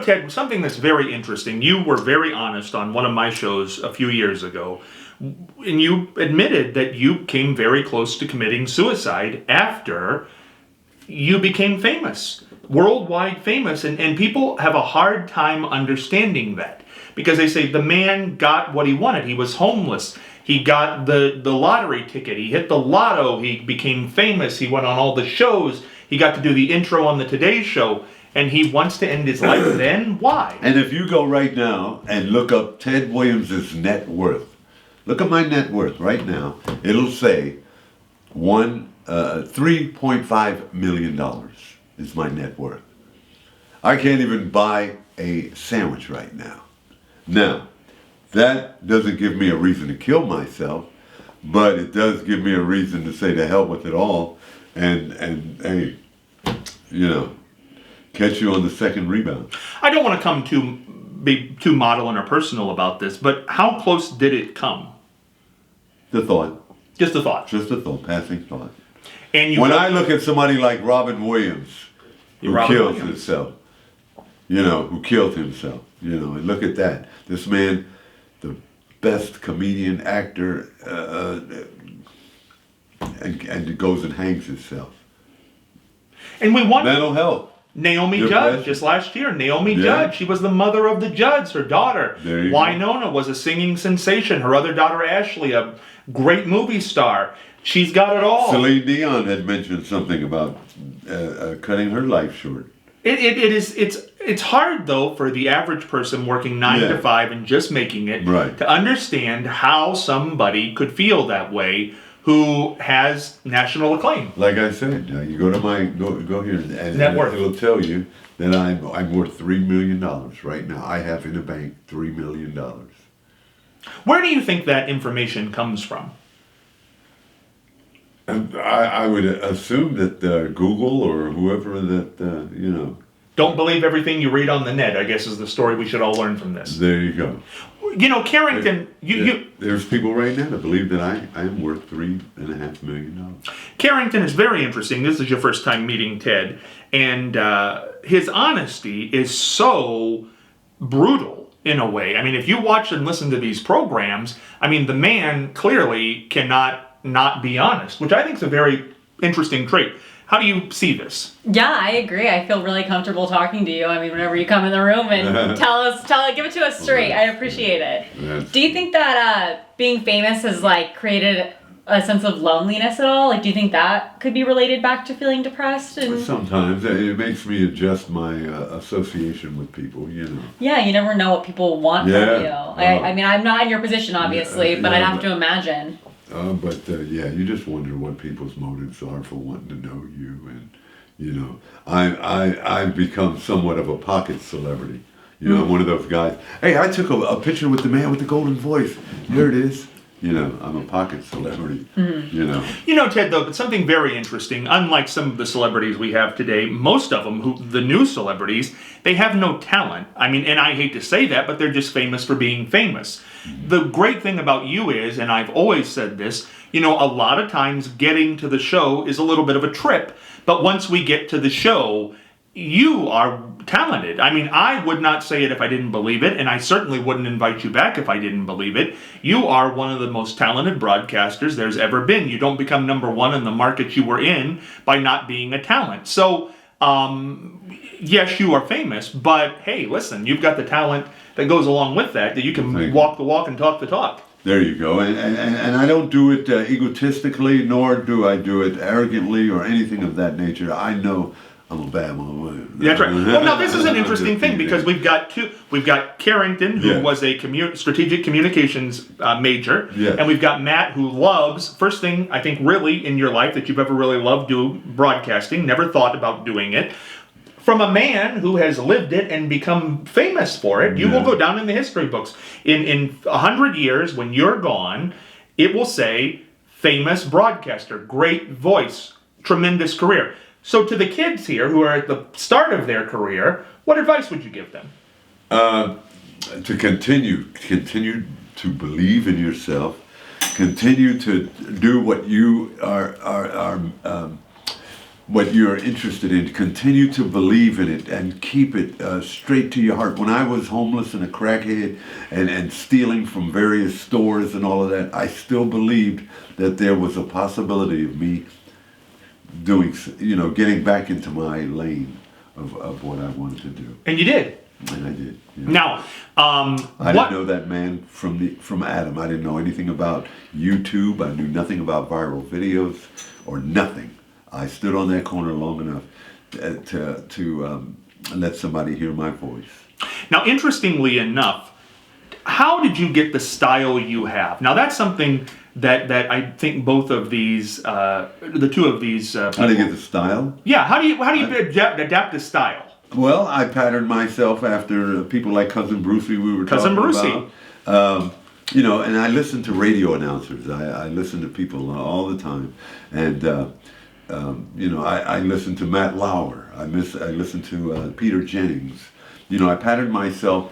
Ted, something that's very interesting, you were very honest on one of my shows a few years ago, and you admitted that you came very close to committing suicide after you became famous, worldwide famous, and people have a hard time understanding that because they say the man got what he wanted. He was homeless. He got the lottery ticket. He hit the lotto. He became famous. He went on all the shows. He got to do the intro on the Today Show, and he wants to end his life then? Why? And if you go right now and look up Ted Williams' net worth, look at my net worth right now, it'll say $3.5 million is my net worth. I can't even buy a sandwich right now. Now, that doesn't give me a reason to kill myself, but it does give me a reason to say to hell with it all and hey, catch you on the second rebound. I don't want to be too maudlin or personal about this, but how close did it come? The thought. Just a thought. Just a thought, passing thought. And when I look at somebody like Robin Williams, who killed himself, and look at that. This man, the best comedian, actor, and goes and hangs himself. And we want mental health. Naomi Judd, just last year. Naomi Judd, she was the mother of the Judds, her daughter. Winona was a singing sensation. Her other daughter, Ashley, a great movie star. She's got it all. Celine Dion had mentioned something about cutting her life short. It's hard though for the average person working 9 to 5 and just making it to understand how somebody could feel that way who has national acclaim. Like I said, you go to my go here and net worth. It'll tell you that I'm worth $3 million right now. I have in the bank $3 million. Where do you think that information comes from? I would assume that Google or whoever that Don't believe everything you read on the net, I guess, is the story we should all learn from this. There you go. You know, Kerrington, There's people right now that believe that I am worth $3.5 million. Kerrington is very interesting. This is your first time meeting Ted, and his honesty is so brutal in a way. I mean, if you watch and listen to these programs, I mean, the man clearly cannot not be honest, which I think is a very interesting trait. How do you see this? Yeah, I agree. I feel really comfortable talking to you. I mean, whenever you come in the room and give it to us straight. I appreciate it. Yes. Do you think that being famous has like created a sense of loneliness at all? Like, do you think that could be related back to feeling depressed? And Sometimes it makes me adjust my association with people, you know. yeah, you never know what people want from you. Oh. I mean, I'm not in your position, obviously, but I'd have to imagine. Yeah, you just wonder what people's motives are for wanting to know you, and you know, I've become somewhat of a pocket celebrity. You know, I'm one of those guys. Hey, I took a picture with the man with the golden voice. Here it is. You know, I'm a pocket celebrity. You know. You know, Ted, though, but something very interesting. Unlike some of the celebrities we have today, most of them, the new celebrities, they have no talent. I mean, and I hate to say that, but they're just famous for being famous. The great thing about you is, and I've always said this, you know, a lot of times getting to the show is a little bit of a trip. But once we get to the show, you are talented. I mean, I would not say it if I didn't believe it, and I certainly wouldn't invite you back if I didn't believe it. You are one of the most talented broadcasters there's ever been. You don't become number one in the market you were in by not being a talent. So, yes, you are famous, but hey, listen, you've got the talent that goes along with that you can walk the walk and talk the talk. There you go. And I don't do it egotistically, nor do I do it arrogantly or anything of that nature. I know I'm a bad mother. That's right. Well, now this is an interesting thing because we've got Kerrington, who was a strategic communications major, and we've got Matt, who loves, first thing I think really in your life that you've ever really loved broadcasting, never thought about doing it. From a man who has lived it and become famous for it, you will go down in the history books. In 100 years, when you're gone, it will say, famous broadcaster, great voice, tremendous career. So to the kids here who are at the start of their career, what advice would you give them? To continue to believe in yourself, continue to do what you are what you're interested in, continue to believe in it and keep it straight to your heart. When I was homeless and a crackhead and stealing from various stores and all of that, I still believed that there was a possibility of me doing, you know, getting back into my lane of what I wanted to do. And you did. And I did. Yeah. Now, I didn't know that man from Adam. I didn't know anything about YouTube. I knew nothing about viral videos or nothing. I stood on that corner long enough to let somebody hear my voice. Now, interestingly enough, how did you get the style you have? Now, that's something that I think both of these, the two of these. How do you get the style? Yeah, how do you adapt the style? Well, I patterned myself after people like Cousin Brucey we were Cousin talking Brucey. about. You know, and I listen to radio announcers. I listen to people all the time, and you know, I listen to Matt Lauer. I listen to Peter Jennings. You know, I patterned myself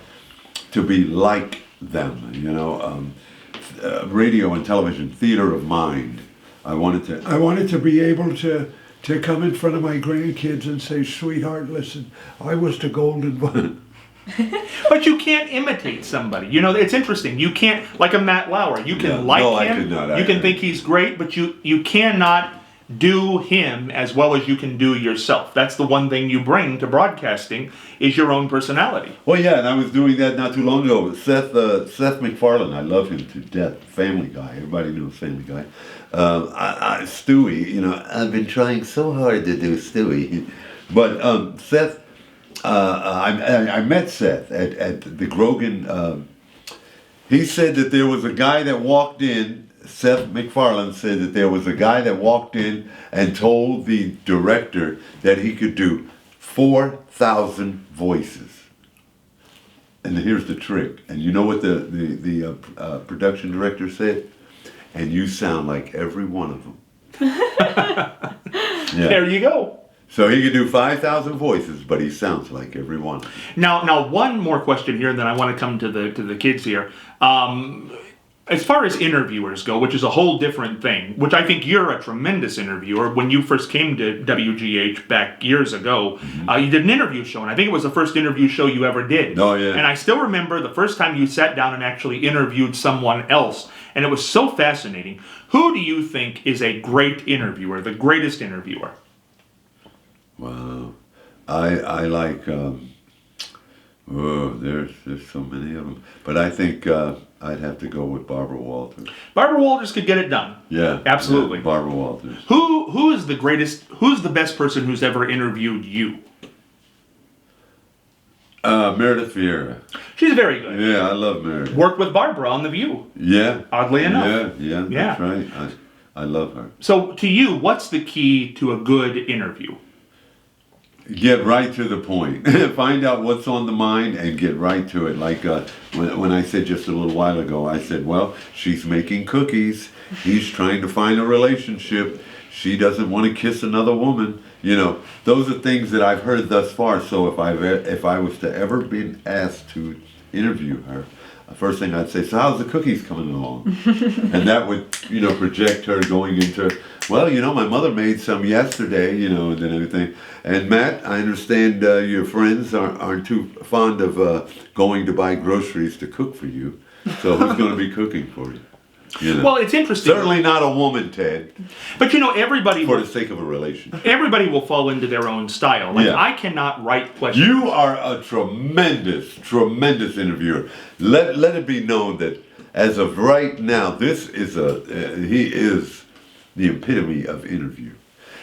to be like them. You know, radio and television, theater of mind. I wanted to be able to come in front of my grandkids and say, "Sweetheart, listen, I was the golden one." But you can't imitate somebody. You know, it's interesting. You can't, like a Matt Lauer. You can him. I could not. You can think he's great, but you cannot do him as well as you can do yourself. That's the one thing you bring to broadcasting is your own personality. Well, yeah, and I was doing that not too long ago with Seth MacFarlane. I love him to death. Family Guy. Everybody knows Family Guy. Stewie, you know, I've been trying so hard to do Stewie. But Seth, I met Seth at the Grogan. He said that there was a guy that walked in, Seth MacFarlane said that there was a guy that walked in and told the director that he could do 4,000 voices. And here's the trick. And you know what the production director said? And you sound like every one of them. Yeah. There you go. So he could do 5,000 voices, but he sounds like every one. Now, one more question here, and then I want to come to the kids here. As far as interviewers go, which is a whole different thing, which I think you're a tremendous interviewer. When you first came to WGH back years ago, you did an interview show, and I think it was the first interview show you ever did. Oh, yeah. And I still remember the first time you sat down and actually interviewed someone else, and it was so fascinating. Who do you think is a great interviewer, the greatest interviewer? Wow. I like, there's so many of them. But I think I'd have to go with Barbara Walters. Barbara Walters could get it done. Yeah. Absolutely. Yeah, Barbara Walters. Who's the best person who's ever interviewed you? Meredith Vieira. She's very good. Yeah, I love Meredith. Worked with Barbara on The View. Yeah. Oddly enough. Yeah, that's right. I love her. So to you, what's the key to a good interview? Get right to the point. Find out what's on the mind and get right to it. Like when I said just a little while ago, I said, well, she's making cookies. He's trying to find a relationship. She doesn't want to kiss another woman. You know, those are things that I've heard thus far. So if I was to ever be asked to interview her, the first thing I'd say, so how's the cookies coming along? And that would, project her going into, well, my mother made some yesterday, and then everything. And Matt, I understand your friends aren't too fond of going to buy groceries to cook for you. So who's going to be cooking for you? Well, it's interesting. Certainly not a woman, Ted. But everybody For the sake of a relationship. Everybody will fall into their own style. Like, Yeah. I cannot write questions. You are a tremendous, tremendous interviewer. Let it be known that as of right now, this is he is the epitome of interview.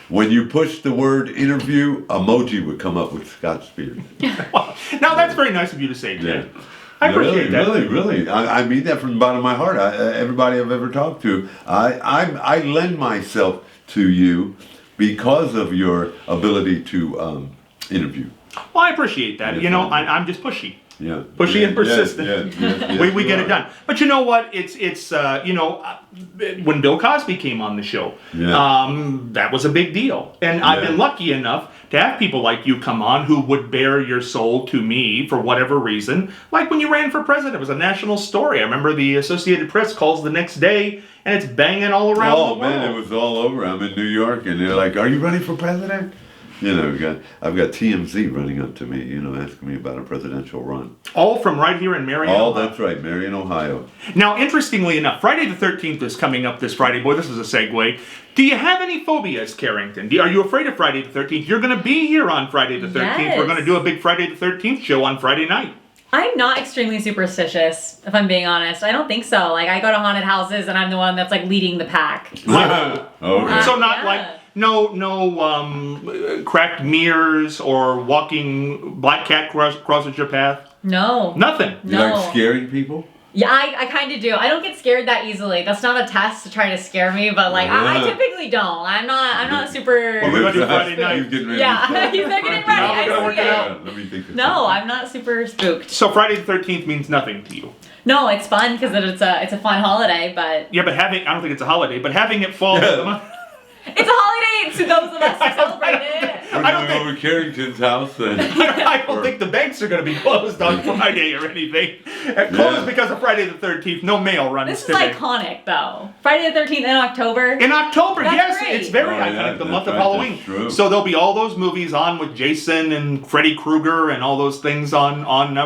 When you push the word interview, emoji would come up with Scott Spears. Now, that's very nice of you to say, Ted. Yeah. I appreciate that. Really. I mean that from the bottom of my heart. Everybody I've ever talked to, I lend myself to you because of your ability to interview. Well, I appreciate that. Yes, I'm just pushy. Yeah. Pushy and persistent. Yes, we get you it are. done. But you know what? It's when Bill Cosby came on the show, that was a big deal. And I've been lucky enough to have people like you come on who would bare your soul to me for whatever reason. Like when you ran for president, it was a national story. I remember the Associated Press calls the next day, and it's banging all around the world. Oh man, it was all over. I'm in New York, and they're like, "Are you running for president?" I've got TMZ running up to me, asking me about a presidential run. All from right here in Marion, Oh, Ohio. that's right, Marion, Ohio. Now, interestingly enough, Friday the 13th is coming up this Friday. Boy, this is a segue. Do you have any phobias, Kerrington? Are you afraid of Friday the 13th? You're going to be here on Friday the 13th. Yes. We're going to do a big Friday the 13th show on Friday night. I'm not extremely superstitious, if I'm being honest. I don't think so. Like, I go to haunted houses and I'm the one that's like leading the pack. Okay. So not Yeah. like no cracked mirrors or walking black cat crosses your path? No. Nothing. You No. like scaring people? Yeah, I kind of do. I don't get scared that easily. That's not a test to try to scare me, but like I typically don't. I'm not super. Well, we're gonna do Friday night. He's getting ready Yeah, to he's not getting ready. Now we're gonna I work see it it. out. Let me think of No, something. I'm not super spooked. So Friday the 13th means nothing to you. No, it's fun because it's a fun holiday, but Yeah, but I don't think it's a holiday, but having it fall Yeah. the month. it's a holiday to those of us who celebrate it. We're I don't going over Carrington's house and I don't think the banks are going to be closed on Friday or anything. Closed because of Friday the 13th. No mail runs This is today. iconic, though. Friday the 13th in October. In October, That's yes, great. it's very Oh, iconic. yeah, The that's month of right, Halloween. that's true. So there'll be all those movies on with Jason and Freddy Krueger and all those things on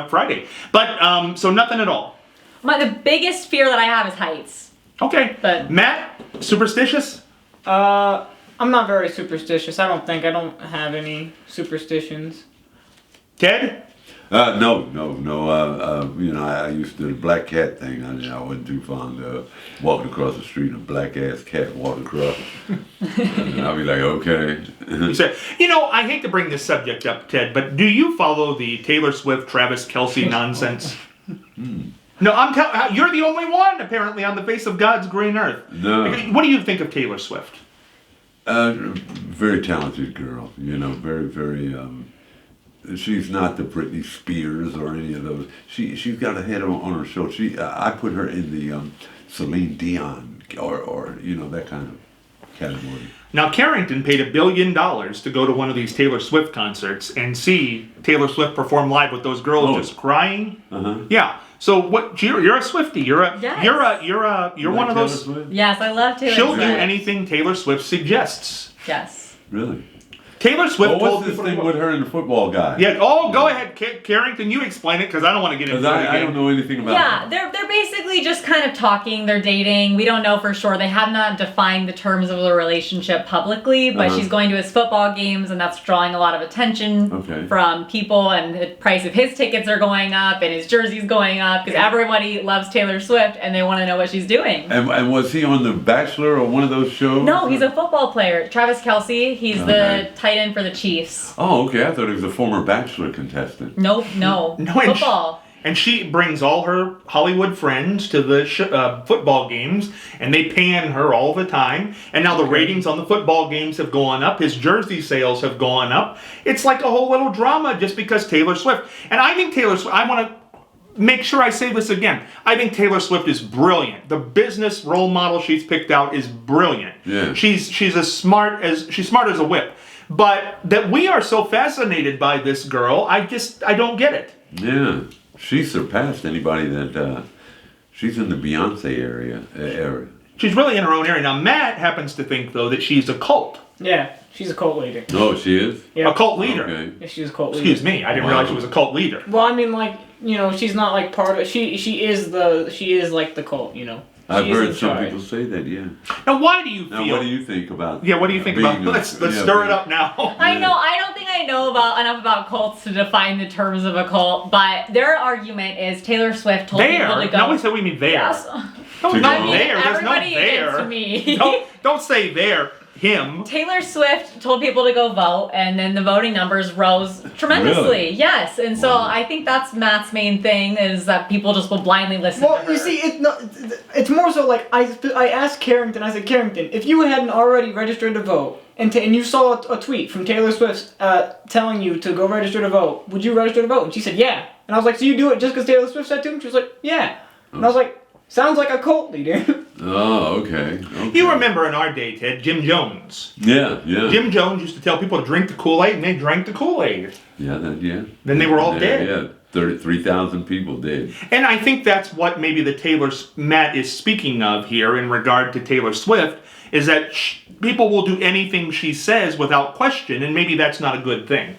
Friday. But so nothing at all. The biggest fear that I have is heights. Okay, But- Matt, superstitious? I'm not very superstitious. I don't have any superstitions. Ted? no. I used to the black cat thing. I wasn't too fond of walking across the street and a black ass cat walking across. And I'd be like, okay. You said, I hate to bring this subject up, Ted, but do you follow the Taylor Swift, Travis Kelce nonsense? No, you're the only one, apparently, on the face of God's green earth. No. What do you think of Taylor Swift? Very talented girl. Very, very. She's not the Britney Spears or any of those. She's got a head on her shoulder. I put her in the Celine Dion or that kind of category. Now, Kerrington paid $1 billion to go to one of these Taylor Swift concerts and see Taylor Swift perform live with those girls just crying. Yeah. So what? You're a Swiftie. You're one of those. Swift? Yes, I love Taylor She'll Swift. do anything Taylor Swift suggests. Yes. Really? Taylor Swift Well, told what's this people thing with her and the football guy? Yeah. Oh, go ahead, Kerrington. You explain it because I don't want to get into it Because again. I don't know anything about Yeah, it. they're basically just kind of talking. They're dating. We don't know for sure. They have not defined the terms of the relationship publicly, but she's going to his football games, and that's drawing a lot of attention from people. And the price of his tickets are going up, and his jersey's going up because everybody loves Taylor Swift, and they want to know what she's doing. And was he on The Bachelor or one of those shows? No, he's a football player. Travis Kelce. He's the tight end for the Chiefs. Oh, okay. I thought he was a former Bachelor contestant. Nope, no. No, Football. And she brings all her Hollywood friends to the football games, and they pan her all the time. And now the ratings on the football games have gone up. His jersey sales have gone up. It's like a whole little drama just because Taylor Swift. And I think Taylor Swift, I want to make sure I say this again. I think Taylor Swift is brilliant. The business role model she's picked out is brilliant. Yeah. She's smart as a whip. But that we are so fascinated by this girl, I don't get it. Yeah. She surpassed anybody that, she's in the Beyonce area. She's really in her own area. Now, Matt happens to think, though, that she's a cult. Yeah, she's a cult leader. Oh, she is? Yeah. A cult leader. Okay. Yeah, she's a cult leader. Excuse me, I didn't realize she was a cult leader. Well, I mean, like, you know, she's not like part of. She is like the cult. You know. I've She is heard in some charge. people say that, yeah. Now, why do you Now, feel... what do you think about Yeah, what do you think about... Let's stir it up now. I know. I don't think I know enough about cults to define the terms of a cult, but their argument is Taylor Swift told people There. to go. No, we said we mean there. Yes. No, To not go. there. There's no Everybody there. against me. Don't say there. Him. Taylor Swift told people to go vote, and then the voting numbers rose tremendously. Really? Yes, and so Wow. I think that's Matt's main thing is that people just will blindly listen to Well, her. you see, it's more so like I asked Kerrington. I said, Kerrington, if you hadn't already registered to vote and you saw a tweet from Taylor Swift telling you to go register to vote, would you register to vote? And she said, yeah. And I was like, so you do it just because Taylor Swift said to? And she was like, yeah. And I was like, sounds like a cult leader. Oh, okay. You remember in our day, Ted, Jim Jones. Yeah, yeah. Jim Jones used to tell people to drink the Kool-Aid, and they drank the Kool-Aid. Yeah, Then they were all dead. Yeah, 33,000 people did. And I think that's what maybe Matt is speaking of here in regard to Taylor Swift, is that people will do anything she says without question, and maybe that's not a good thing.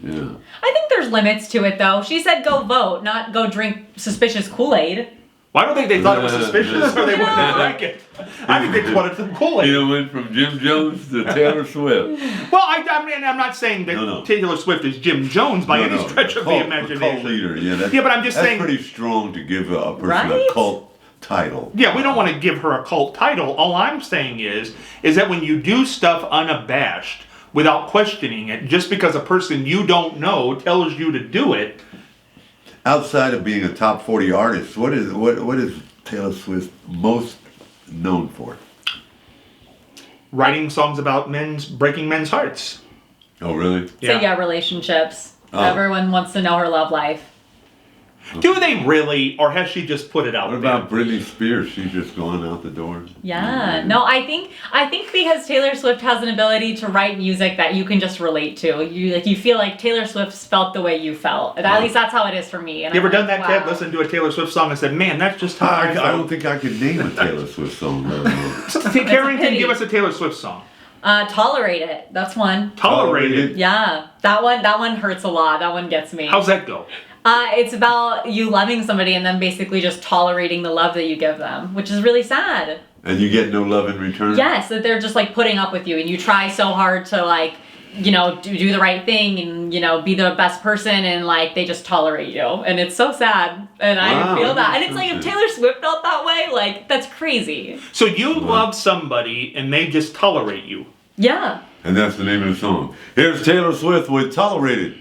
Yeah. I think there's limits to it, though. She said go vote, not go drink suspicious Kool-Aid. Well, I don't think they thought it was suspicious, or they wouldn't have drank it. I think they just wanted some Kool-Aid. You went from Jim Jones to Taylor Swift. Well, I mean, I'm not saying that No. Taylor Swift is Jim Jones by any stretch of the imagination. Cult leader, yeah. Yeah, but I'm just saying... That's pretty strong to give a person Right? a cult title. Yeah, we don't want to give her a cult title. All I'm saying is that when you do stuff unabashed, without questioning it, just because a person you don't know tells you to do it... Outside of being a top 40 artist, what is Taylor Swift most known for? Writing songs about breaking men's hearts. Oh, really? So yeah, relationships. Oh. Everyone wants to know her love life. Do they really, or has she just put it out What there? about Britney Spears? She's just gone out the door. Yeah. No, I think because Taylor Swift has an ability to write music that you can just relate to. You feel like Taylor Swift's felt the way you felt. At least that's how it is for me. And You ever I'm done like, that, Ted? wow. Listen to a Taylor Swift song and said, man, that's just how I I don't felt. think I could name a Taylor Swift song. Carrington, pity. give us a Taylor Swift song. Tolerate It. That's one. Tolerated. Yeah. That one hurts a lot. That one gets me. How's that go? It's about you loving somebody and then basically just tolerating the love that you give them, which is really sad. And you get no love in return? Yes, that they're just like putting up with you and you try so hard to like, do the right thing and, be the best person and like they just tolerate you. And it's so sad. And Wow, I feel that. And it's that's like if okay. Taylor Swift felt that way, like that's crazy. So you love somebody and they just tolerate you. Yeah. And that's the name of the song. Here's Taylor Swift with Tolerated.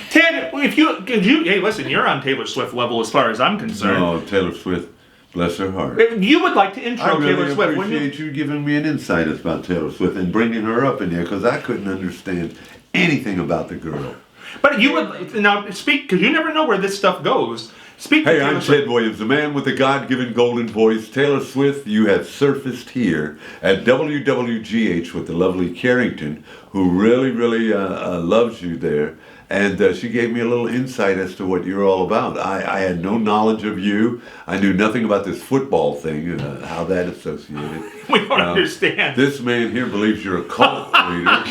Ted, hey, listen, you're on Taylor Swift level as far as I'm concerned. Oh, Taylor Swift, bless her heart. You would like to intro I really Taylor Swift, wouldn't you? appreciate you giving me an insight about Taylor Swift and bringing her up in here because I couldn't understand anything about the girl. But you would now speak because you never know where this stuff goes. Speak to Hey, Taylor I'm Swift. Ted Williams, the man with the God-given golden voice. Taylor Swift, you have surfaced here at WWGH with the lovely Kerrington, who really, really loves you there. And she gave me a little insight as to what you're all about. I had no knowledge of you. I knew nothing about this football thing, how that associated. We don't understand. This man here believes you're a cult leader.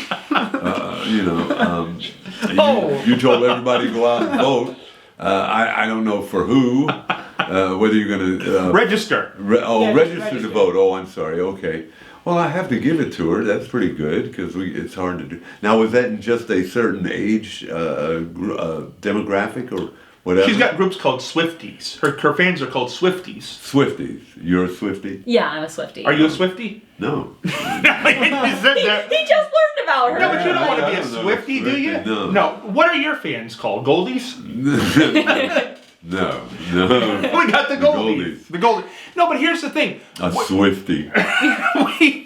You told everybody to go out and vote. I don't know for who, whether you're going to... Register. Register to vote. Oh, I'm sorry. Okay. Well, I have to give it to her. That's pretty good because it's hard to do. Now, was that in just a certain age demographic or whatever? She's got groups called Swifties. Her fans are called Swifties. Swifties. You're a Swiftie? Yeah, I'm a Swiftie. Are you a Swiftie? No. He just learned about her. No, but you don't want to be I a don't know. Swiftie, do you? No. No. What are your fans called? Goldies? No. We got the Goldies. The Goldies. No, but here's the thing. A Swiftie.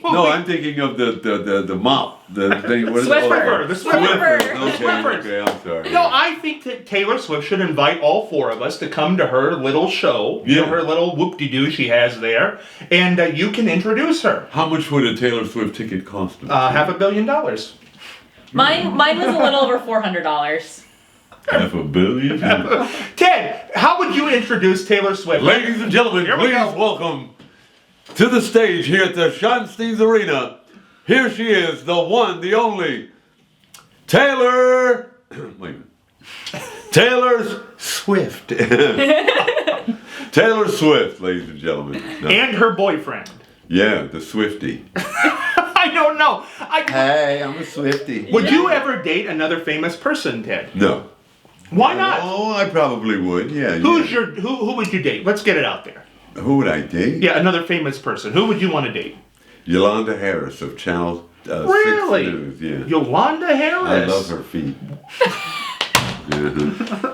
No, I'm thinking of the mop. The thing. What is it? Swiffer. The Swiffer. Okay, I'm sorry. No, I think that Taylor Swift should invite all four of us to come to her little show, Yeah. her little whoop-de-doo she has there, and you can introduce her. How much would a Taylor Swift ticket cost? $500 million. Mine was a little over $400. $500 million? Ted, how would you introduce Taylor Swift? Ladies and gentlemen, Here we please go. welcome to the stage here at the Schottensteins Arena. Here she is, the one, the only, Taylor... Wait a minute. Taylor Swift. Taylor Swift, ladies and gentlemen. No. And her boyfriend. Yeah, the Swiftie. I don't know. Hey, I'm a Swiftie. Would you ever date another famous person, Ted? No. Why not? Oh, I probably would, yeah. Who yeah. would you date? Let's get it out there. Who would I date? Yeah, another famous person. Who would you want to date? Yolanda Harris of Channel 6 Really? News, yeah. Yolanda Harris. I love her feet. Yeah.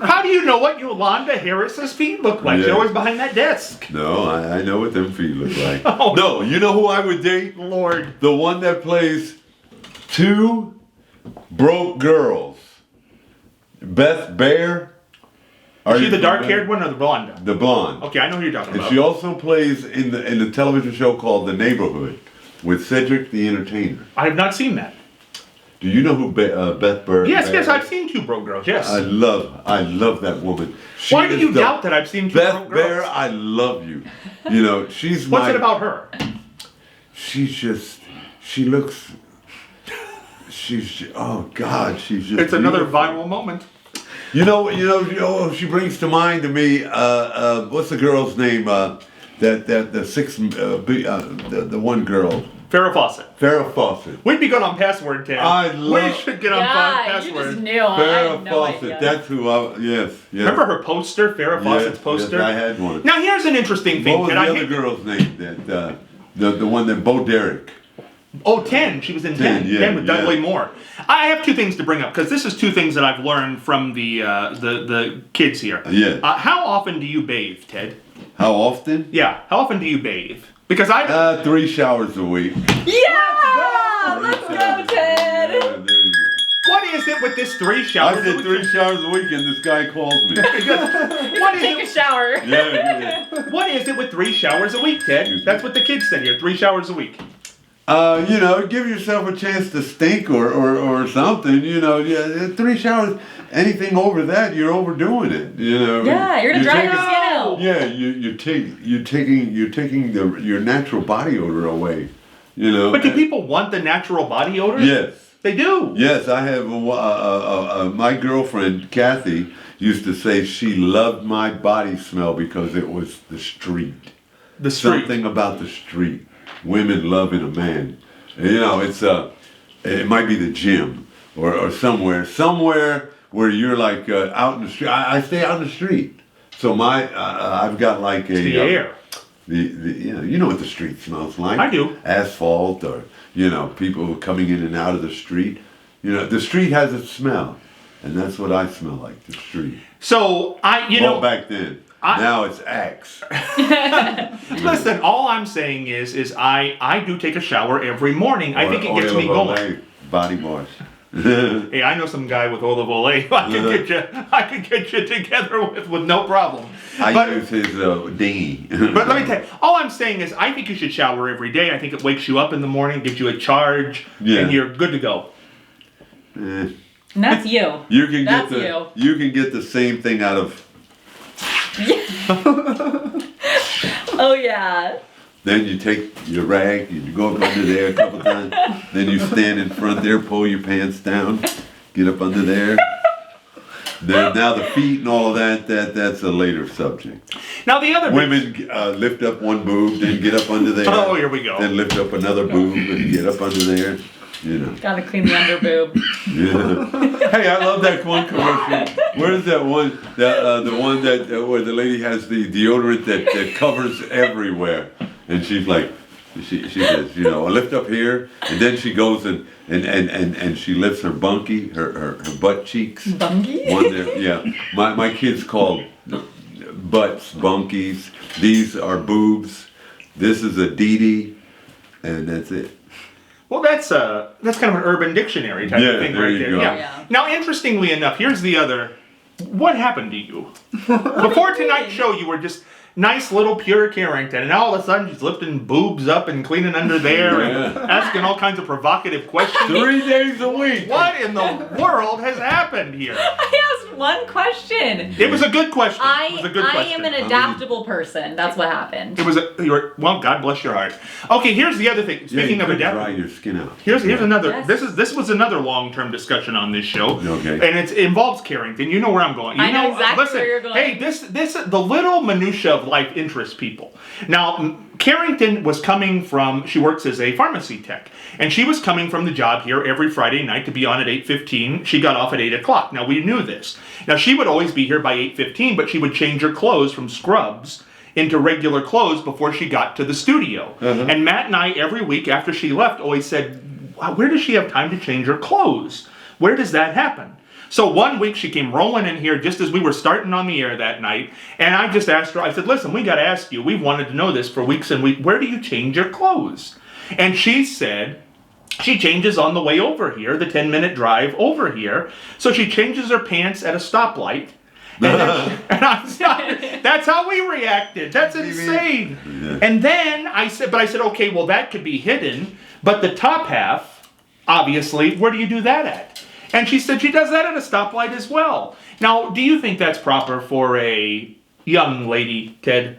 How do you know what Yolanda Harris's feet look like? She's Yeah. always behind that desk. No, I know what them feet look like. Oh. No, you know who I would date? Lord. The one that plays two broke girls. Beth Baer. Are Is she you the familiar? dark-haired one or the blonde? The blonde. Okay, I know who you're talking And about. she also plays in the television show called The Neighborhood with Cedric the Entertainer. I have not seen that. Do you know who Beth Baer Yes, Baer yes, is? I've seen Two Broke Girls. Yes. I love that woman. She Why do is you the- doubt that I've seen Two Beth Broke Girls? Baer, I love you. You know, she's What's my... it about her? She's just... She looks... oh God, she's just... It's another beautiful. viral moment. You know, she brings to mind to me, what's the girl's name? The one girl. Farrah Fawcett. Farrah Fawcett. We'd be good on password, Ted. We should get on Yeah, you password. just knew. I Farrah had no Fawcett. idea. That's who yes. Remember her poster, Farrah Fawcett's poster? Yes, I had one. Now here's an interesting thing, What was Ted. the I other hate girl's name? That the one that Bo Derek. Oh, 10. She was in 10. 10, yeah, 10 with yeah. Dudley Moore. I have two things to bring up because this is two things that I've learned from the kids here. Yeah. How often do you bathe, Ted? How often? Yeah. How often do you bathe? Because I 3 showers a week. Yeah! Let's go, Yeah, Ted! there you go. what is it with this 3 showers? I did 3 showers a week and this guy calls me. What is Take a it? shower. Yeah. What is it with 3 showers a week, Ted? Excuse me. That's what the kids said here. 3 showers a week. Give yourself a chance to stink or something. Yeah, 3 showers. Anything over that, you're overdoing it. Yeah, you're gonna dry your skin out. Yeah, you're taking your natural body odor away. But do people want the natural body odor? Yes. They do. Yes, I have my girlfriend Kathy used to say she loved my body smell because it was the street. The street. Something about the street. Women loving a man. It might be the gym or somewhere where you're like out in the street. I stay out in the street, so I've got like a The air. You know what the street smells like. I do. Asphalt or people coming in and out of the street. The street has a smell, and that's what I smell like. The street. So Well, back then. Now it's Axe. Listen, all I'm saying is I do take a shower every morning. I think it gets Oil me of going. Olay, body wash. Hey, I know some guy with olive oil. I could get you together with no problem. I use his dinghy. But let me tell you, all I'm saying is I think you should shower every day. I think it wakes you up in the morning, gives you a charge, and you're good to go. And that's you. You can That's get you. you can get the same thing out of. Oh yeah. Then you take your rag, you go up under there a couple times. Then you stand in front there, pull your pants down, get up under there. Then now the feet and all of that's a later subject. Now the other Women lift up one boob, then get up under there. Oh, here we go. Then lift up another boob and get up under there. You know. Gotta clean the under boob. Yeah. Hey, I love that one commercial. Where's that one? The one that where the lady has the deodorant that covers everywhere, and she's like, she says, you know, I lift up here, and then she goes and she lifts her bunkie, her butt cheeks. Bunkie? One there, yeah. My kids call butts bunkies. These are boobs. This is a dee, and that's it. Well, that's kind of an Urban Dictionary type of thing right there. Go. Yeah. Now, interestingly enough, here's the other. What happened to you? Before tonight's show, you were just nice little pure Kerrington, and now all of a sudden she's lifting boobs up and cleaning under there and asking all kinds of provocative questions. 3 days a week. What in the world has happened here? I asked one question. It was a good question. I It was a good question. am an adaptable person. That's what happened. It was well, God bless your heart. Okay, here's the other thing. Speaking of adaptable, dry your skin out. here's another. Yes. This was another long-term discussion on this show. Okay. And it involves Kerrington. You know where I'm going. I know exactly listen, where you're going. Hey, this the little minutia of life interests people. Now, Kerrington was coming from. She works as a pharmacy tech, and she was coming from the job here every Friday night to be on at 8:15. She got off at 8 o'clock. Now we knew this. Now she would always be here by 8:15, but she would change her clothes from scrubs into regular clothes before she got to the studio. And Matt and I, every week after she left, always said, where does she have time to change her clothes? Where does that happen? So one week she came rolling in here just as we were starting on the air that night, and I just asked her, I said, listen, we got to ask you, we've wanted to know this for weeks and weeks, where do you change your clothes? And she said, she changes on the way over here, the 10-minute drive over here. So she changes her pants at a stoplight. That's how we reacted. That's insane. And then I said, okay, well, that could be hidden. But the top half, obviously, where do you do that at? And she said she does that at a stoplight as well. Now, do you think that's proper for a young lady, Ted?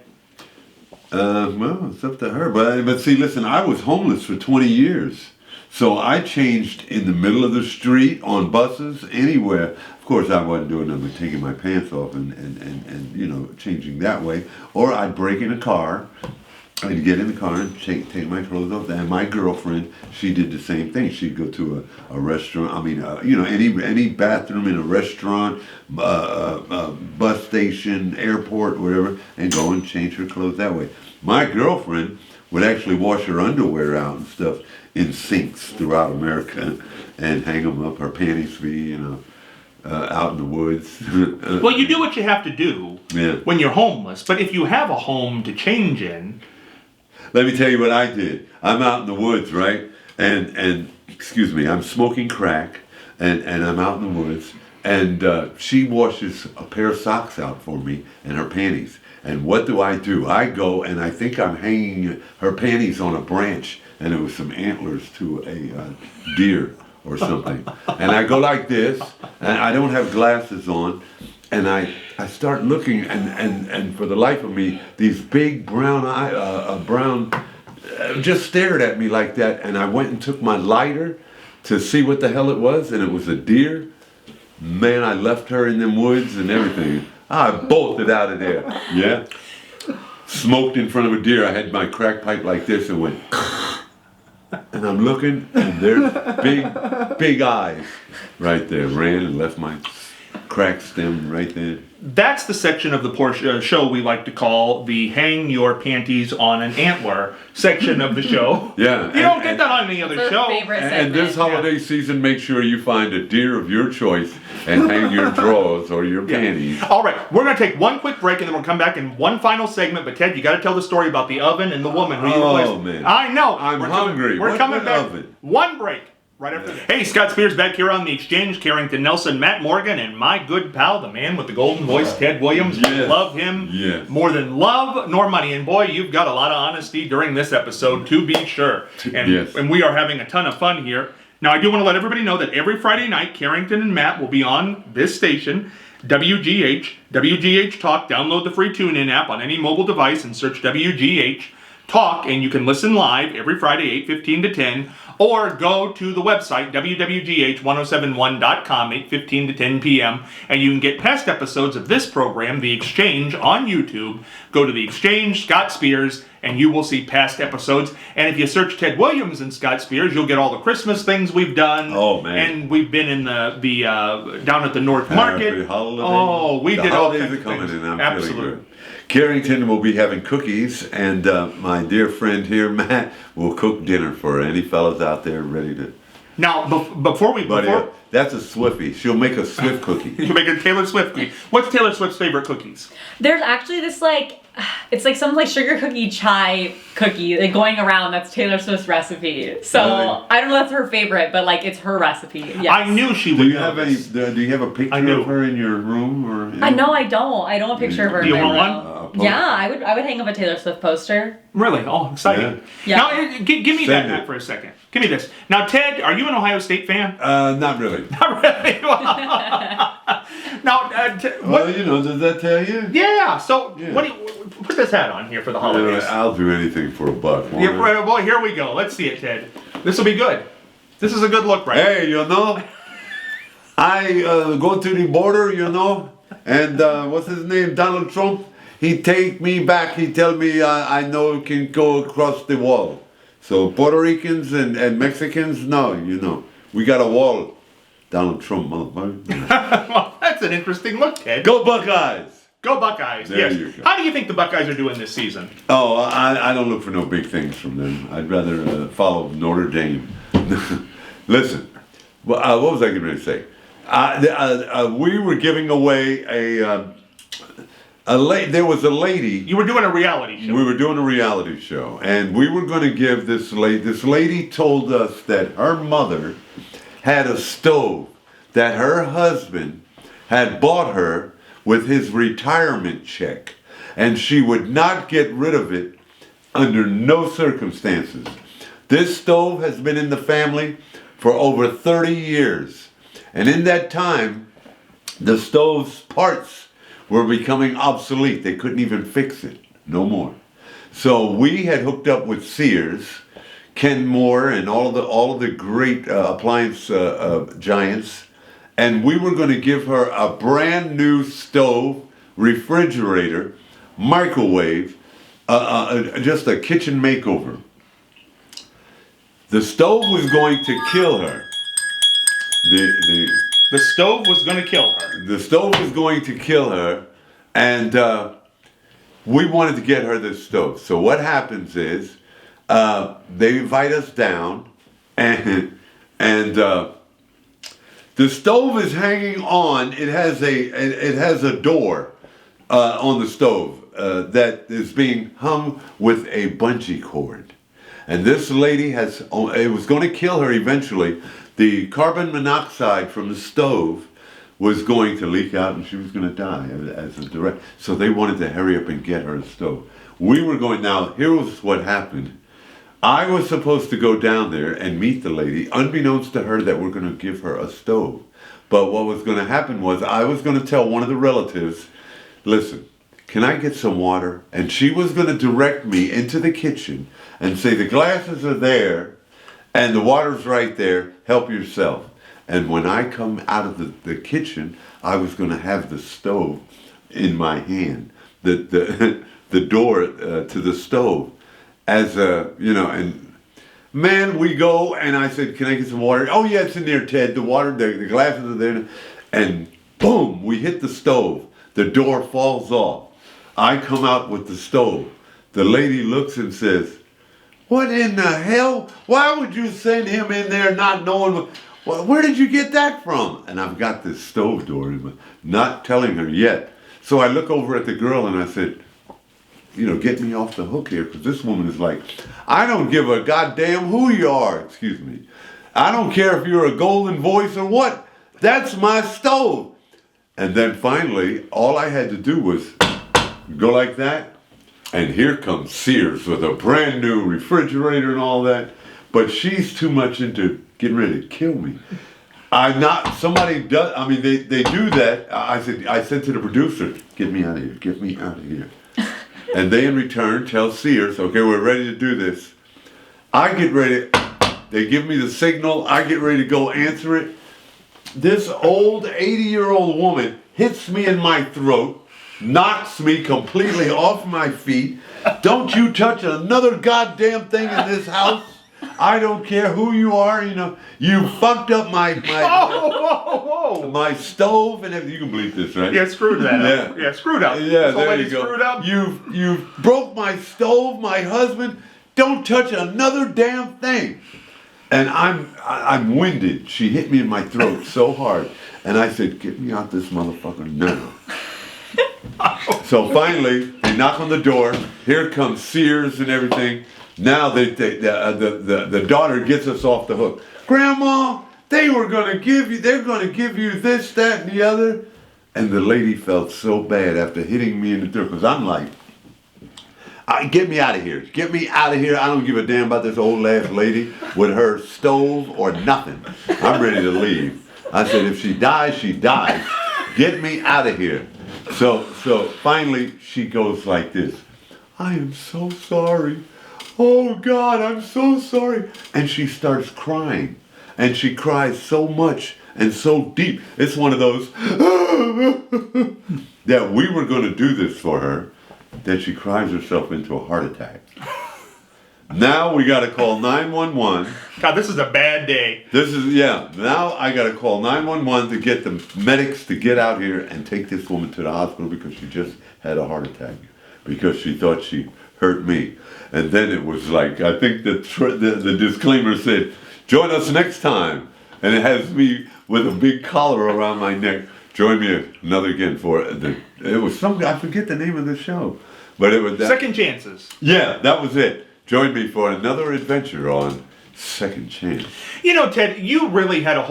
Well, it's up to her. But see, listen, I was homeless for 20 years. So I changed in the middle of the street, on buses, anywhere. Of course, I wasn't doing nothing but taking my pants off and you know, changing that way. Or I'd break in a car. I'd get in the car and take my clothes off. And my girlfriend, she did the same thing. She'd go to a restaurant. I mean, you know, any bathroom in a restaurant, bus station, airport, whatever, and go and change her clothes that way. My girlfriend would actually wash her underwear out and stuff in sinks throughout America and hang them up. Her panties be, you know, out in the woods. Well, you do what you have to do when you're homeless. But if you have a home to change in... Let me tell you what I did. I'm out in the woods, right? And excuse me, I'm smoking crack, and I'm out in the woods, and she washes a pair of socks out for me and her panties. And what do? I go and I think I'm hanging her panties on a branch, and it was some antlers to a deer or something. And I go like this, and I don't have glasses on, and I start looking, and for the life of me, these big brown just stared at me like that, and I went and took my lighter to see what the hell it was, and it was a deer. Man, I left her in them woods and everything. I bolted out of there. Yeah. Smoked in front of a deer. I had my crack pipe like this and went, and I'm looking, and there's big eyes right there. Ran and left my crack stem right there. That's the section of the show we like to call the hang your panties on an antler section of the show. Yeah. You don't get that on any other show. And this holiday season, make sure you find a deer of your choice and hang your drawers or your panties. All right, we're going to take one quick break and then we'll come back in one final segment. But Ted, you got to tell the story about the oven and the woman who you replaced. Man. I know. I'm hungry. We're coming back. Oven? One break. Right after this. Hey, Scott Spears back here on the Exchange. Kerrington Nelson, Matt Morgan, and my good pal, the man with the golden voice, Ted Williams. Yes. Love him more than love nor money. And boy, you've got a lot of honesty during this episode, to be sure. And we are having a ton of fun here. Now, I do want to let everybody know that every Friday night, Kerrington and Matt will be on this station, WGH Talk. Download the free TuneIn app on any mobile device and search WGH Talk, and you can listen live every Friday, 8:15 to 10, or go to the website, www.1071.com, 8:15 to 10 p.m., and you can get past episodes of this program, The Exchange, on YouTube. Go to The Exchange, Scott Spears, and you will see past episodes. And if you search Ted Williams and Scott Spears, you'll get all the Christmas things we've done. Oh, man. And we've been in the down at the North Market. Holiday. Oh, we did all kinds holidays of are coming things. in. I'm Absolutely. feeling good. Carrington will be having cookies, and my dear friend here, Matt, will cook dinner for any fellas out there ready to. Now, before that's a Swiftie. She'll make a Swift cookie. You make a Taylor Swift cookie. What's Taylor Swift's favorite cookies? There's actually this it's like some sugar cookie chai cookie going around. That's Taylor Swift's recipe. So I don't know if that's her favorite, but it's her recipe. Yes. I knew she would. Do you have any? Do you have a picture of her in your room or? No, I don't. I don't have a picture of her. Do you in my want room. one? Yeah, I would hang up a Taylor Swift poster. Really? Oh, exciting. Yeah. Now, give me that for a second. Give me this. Now, Ted, are you an Ohio State fan? Not really. Not really. Now, does that tell you? Yeah. So, what do you put this hat on here for the holidays? I'll do anything for $1. Yeah, well, here we go. Let's see it, Ted. This will be good. This is a good look, right? Hey, I go to the border, and what's his name? Donald Trump. He take me back. He tell me I know can go across the wall. So Puerto Ricans and Mexicans, no, we got a wall. Donald Trump, motherfucker. Well, that's an interesting look, Ted. Go Buckeyes! Go Buckeyes! There yes. you go. How do you think the Buckeyes are doing this season? Oh, I don't look for no big things from them. I'd rather follow Notre Dame. Listen, what was I going to say? We were giving away there was a lady. You were doing a reality show. We were doing a reality show, and we were going to give this lady. This lady told us that her mother had a stove that her husband had bought her with his retirement check, and she would not get rid of it under no circumstances. This stove has been in the family for over 30 years, and in that time, the stove's parts were becoming obsolete. They couldn't even fix it, no more. So we had hooked up with Sears, Ken Moore, and all of the great appliance giants, and we were going to give her a brand new stove, refrigerator, microwave, just a kitchen makeover. The stove was going to kill her. The stove was going to kill her. The stove was going to kill her, and we wanted to get her this stove. So what happens is they invite us down, and the stove is hanging on. It has a door on the stove that is being hung with a bungee cord, and this lady it was going to kill her eventually. The carbon monoxide from the stove was going to leak out, and she was going to die as a direct. So they wanted to hurry up and get her a stove. We were going. Now, here was what happened. I was supposed to go down there and meet the lady, unbeknownst to her that we're going to give her a stove. But what was going to happen was I was going to tell one of the relatives, listen, can I get some water? And she was going to direct me into the kitchen and say, the glasses are there and the water's right there, help yourself. And when I come out of the kitchen, I was going to have the stove in my hand, the door to the stove. As and man, we go, and I said, can I get some water? Oh, yeah, it's in there, Ted. The water, the glasses are there. And boom, we hit the stove. The door falls off. I come out with the stove. The lady looks and says, what in the hell? Why would you send him in there not knowing, where did you get that from? And I've got this stove door, not telling her yet. So I look over at the girl and I said, get me off the hook here, because this woman is like, I don't give a goddamn who you are, excuse me. I don't care if you're a golden voice or what. That's my stove. And then finally, all I had to do was go like that. And here comes Sears with a brand new refrigerator and all that. But she's too much into getting ready to kill me. Somebody does, I mean, they do that. I said to the producer, get me out of here, get me out of here. And they in return tell Sears, okay, we're ready to do this. I get ready, they give me the signal, I get ready to go answer it. This old 80-year-old woman hits me in my throat, knocks me completely off my feet. Don't you touch another goddamn thing in this house. I don't care who you are, you know. You fucked up my stove and everything. You can bleep this, right? Yeah, screwed that up. Yeah, screwed up. Yeah, there you go. Screwed up. You broke my stove, my husband. Don't touch another damn thing. And I'm winded. She hit me in my throat so hard. And I said, get me out this motherfucker now. So finally, they knock on the door. Here comes Sears and everything. Now the daughter gets us off the hook. Grandma, they're gonna give you this, that, and the other. And the lady felt so bad after hitting me in the throat, because I'm like, get me out of here. Get me out of here. I don't give a damn about this old ass lady with her stove or nothing. I'm ready to leave. I said, if she dies, she dies. Get me out of here. So finally she goes like this. I am so sorry. Oh God, I'm so sorry. And she starts crying. And she cries so much and so deep. It's one of those that we were going to do this for her, that she cries herself into a heart attack. Now we got to call 911. God, this is a bad day. Now I got to call 911 to get the medics to get out here and take this woman to the hospital because she just had a heart attack. Because she thought she hurt me. And then it was like, I think the disclaimer said, join us next time. And it has me with a big collar around my neck. Join me another again for it was something, I forget the name of the show. But it was that. Second Chances. Yeah, that was it. Join me for another adventure on Second Chance. You know, Ted, you really had at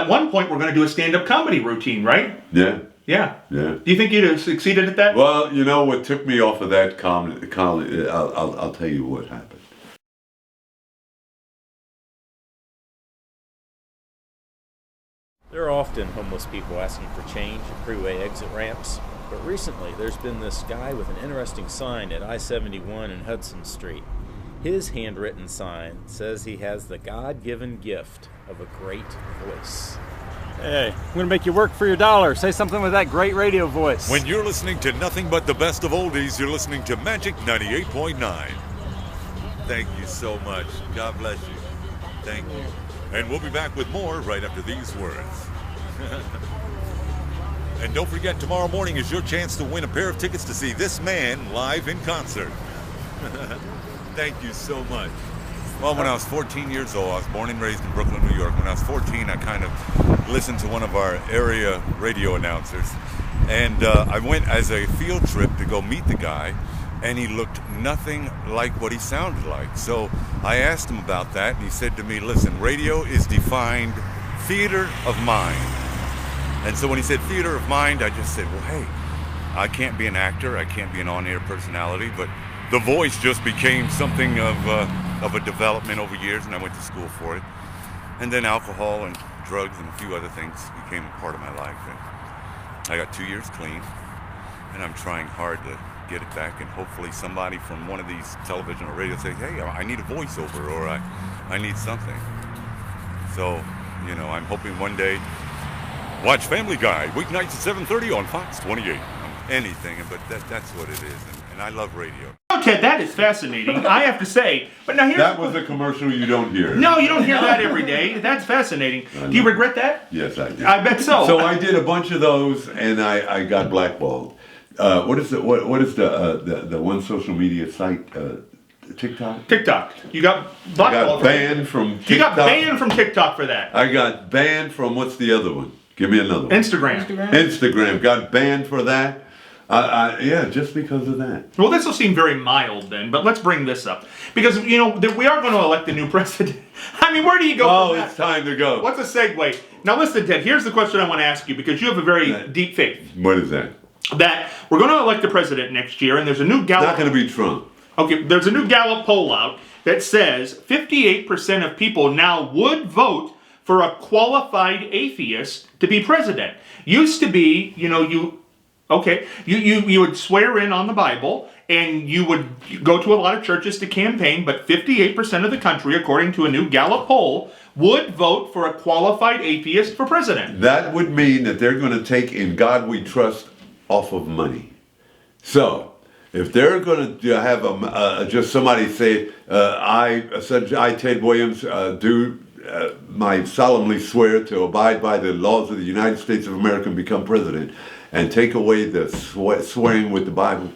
one point we're going to do a stand-up comedy routine, right? Yeah. Yeah. Yeah. Do you think you'd have succeeded at that? Well, you know what took me off of that comedy, I'll tell you what happened. There are often homeless people asking for change at freeway exit ramps, but recently there's been this guy with an interesting sign at I-71 and Hudson Street. His handwritten sign says he has the God-given gift of a great voice. Hey, I'm going to make you work for your dollar. Say something with that great radio voice. When you're listening to nothing but the best of oldies, you're listening to Magic 98.9. Thank you so much. God bless you. Thank you. And we'll be back with more right after these words. And don't forget, tomorrow morning is your chance to win a pair of tickets to see this man live in concert. Thank you so much. Well, when I was 14 years old, I was born and raised in Brooklyn, New York. When I was 14, I kind of listened to one of our area radio announcers. And I went as a field trip to go meet the guy, and he looked nothing like what he sounded like. So I asked him about that, and he said to me, listen, radio is defined theater of mind. And so when he said theater of mind, I just said, well, hey, I can't be an actor, I can't be an on-air personality, but the voice just became something of a development over years, and I went to school for it. And then alcohol and drugs and a few other things became a part of my life. And I got 2 years clean, and I'm trying hard to get it back, and hopefully somebody from one of these television or radio say, hey, I need a voiceover, or I need something. So, you know, I'm hoping one day, watch Family Guy, weeknights at 7:30 on Fox 28. Anything, but that's what it is, and I love radio. Oh, Ted, that is fascinating, I have to say. But now That was a commercial you don't hear. No, you don't hear that every day. That's fascinating. Do you regret that? Yes, I did. I bet so. So I did a bunch of those, and I got blackballed. What is the one social media site? TikTok. TikTok. You got blackballed. I got banned from TikTok. You got banned from TikTok for that. I got banned from what's the other one? Give me another one. Instagram. Instagram got banned for that. Yeah, just because of that. Well, this will seem very mild then, but let's bring this up. Because, we are going to elect a new president. I mean, where do you go Oh, from that? it's time to go. What's a segue? Now listen, Ted, here's the question I want to ask you, because you have a very deep faith. What is that? That we're going to elect a president next year, and there's a new Gallup... Not going to be Trump. Okay, there's a new Gallup poll out that says 58% of people now would vote for a qualified atheist to be president. Used to be, you would swear in on the Bible, and you would go to a lot of churches to campaign, but 58% of the country, according to a new Gallup poll, would vote for a qualified atheist for president. That would mean that they're going to take "In God We Trust" off of money. So, if they're going to have just somebody say, I, Ted Williams, I solemnly swear to abide by the laws of the United States of America and become president, and take away the swearing with the Bible.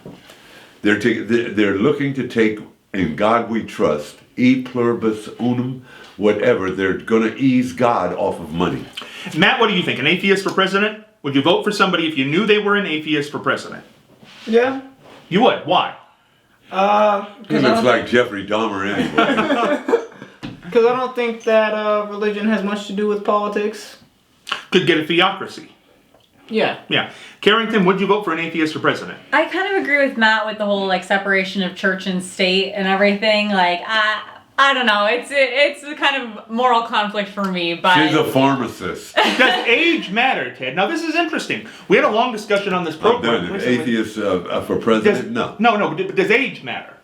They're looking to take "In God We Trust," e pluribus unum, whatever. They're going to ease God off of money. Matt, what do you think? An atheist for president? Would you vote for somebody if you knew they were an atheist for president? Yeah. You would. Why? He looks like Jeffrey Dahmer anyway. Because I don't think that religion has much to do with politics. Could get a theocracy. Yeah. Yeah. Kerrington, would you vote for an atheist for president? I kind of agree with Matt with the whole separation of church and state and everything. I don't know. It's a kind of moral conflict for me. But She's a pharmacist. Does age matter, Ted? Now this is interesting. We had a long discussion on this program. Atheist for president? No. No. But does age matter?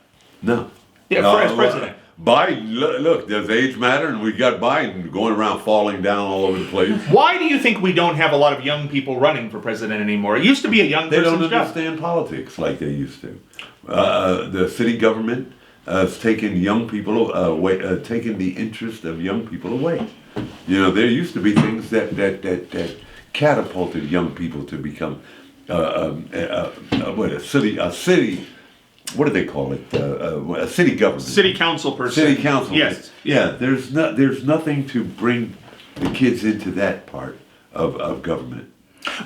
No. Yeah, as president. Biden, look, does age matter? And we got Biden going around falling down all over the place. Why do you think we don't have a lot of young people running for president anymore? It used to be a young person's job. They don't understand politics like they used to. The city government has taken young people away, taken the interest of young people away. There used to be things that catapulted young people to become a city. What do they call it? A city government. City council person. City council. Yes. Yeah. There's nothing to bring the kids into that part of government.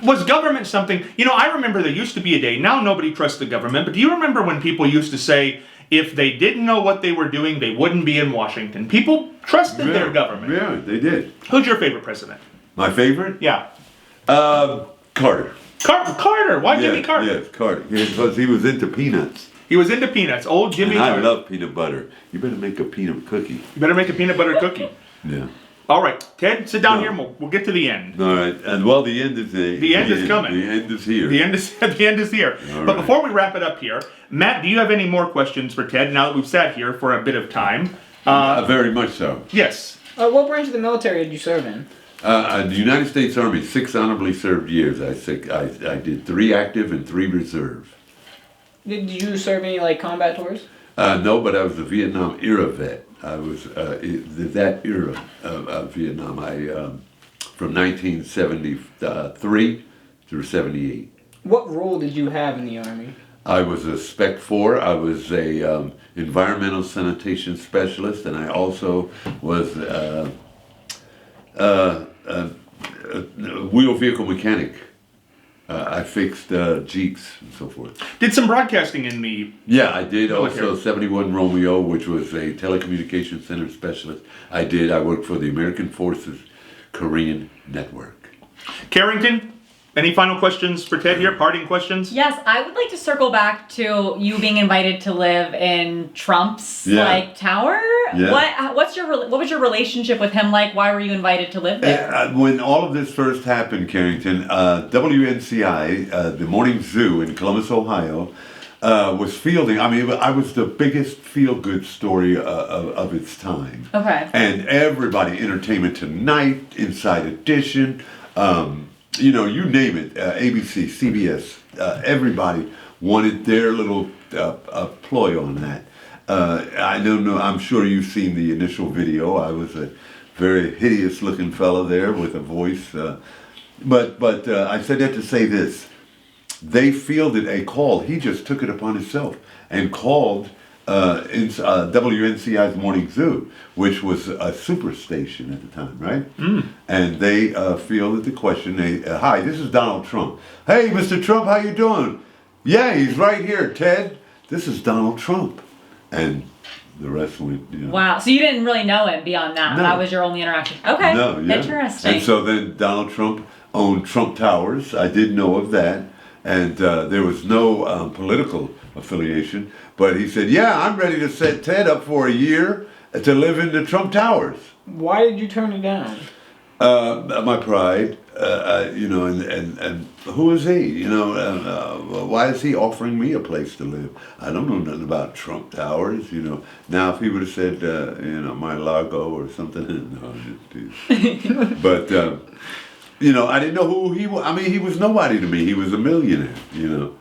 Was government something? I remember there used to be a day. Now nobody trusts the government. But do you remember when people used to say if they didn't know what they were doing, they wouldn't be in Washington? People trusted their government. Yeah, they did. Who's your favorite president? My favorite? Yeah. Carter. Carter. Why Jimmy Carter? Yes, Carter. Because he was into peanuts. He was into peanuts. Old Jimmy Carter. I love peanut butter. You better make a peanut cookie. You better make a peanut butter cookie. Yeah. All right, Ted, sit down here and we'll get to the end. All right, and the end is the end is coming. The end is here. The end is here. All but right. before we wrap it up here, Matt, do you have any more questions for Ted now that we've sat here for a bit of time? Very much so. Yes. What branch of the military did you serve in? The United States Army, 6 honorably served years. I did 3 active and 3 reserve. Did you serve any combat tours? No, but I was a Vietnam era vet. I was that era of Vietnam. From 1973 through 78. What role did you have in the Army? I was a Spec 4. I was a environmental sanitation specialist, and I also was a wheel vehicle mechanic. I fixed Jeeps and so forth. Did some broadcasting in the... Yeah, I did military. also 71 Romeo, which was a telecommunications center specialist. I worked for the American Forces Korean Network. Carrington, any final questions for Ted here? Parting questions? Yes, I would like to circle back to you being invited to live in Trump's tower. Yeah. What was your relationship with him like? Why were you invited to live there? When all of this first happened, Kerrington, WNCI, the Morning Zoo in Columbus, Ohio, was fielding. I mean, I was the biggest feel-good story of its time. Okay. And everybody, Entertainment Tonight, Inside Edition. You name it, ABC, CBS, everybody wanted their little ploy on that. I'm sure you've seen the initial video. I was a very hideous looking fellow there with a voice. But I said that to say this. They fielded a call. He just took it upon himself and called WNCI's Morning Zoo, which was a super station at the time, right? And they fielded the question. Hi, this is Donald Trump. Hey, Mr. Trump, how you doing? Yeah, he's right here, Ted. This is Donald Trump. And the rest went, you know. Wow. So you didn't really know him beyond that. No. That was your only interaction. Okay. No, yeah. Interesting. And so then Donald Trump owned Trump Towers. I did know of that. And there was no political affiliation. But he said, yeah, I'm ready to set Ted up for a year to live in the Trump Towers. Why did you turn it down? My pride, you know, and who is he? You know, why is he offering me a place to live? I don't know nothing about Trump Towers, you know. Now, if he would have said, you know, Mar-a-Lago or something, no. But, you know, I didn't know who he was. I mean, he was nobody to me. He was a millionaire, you know.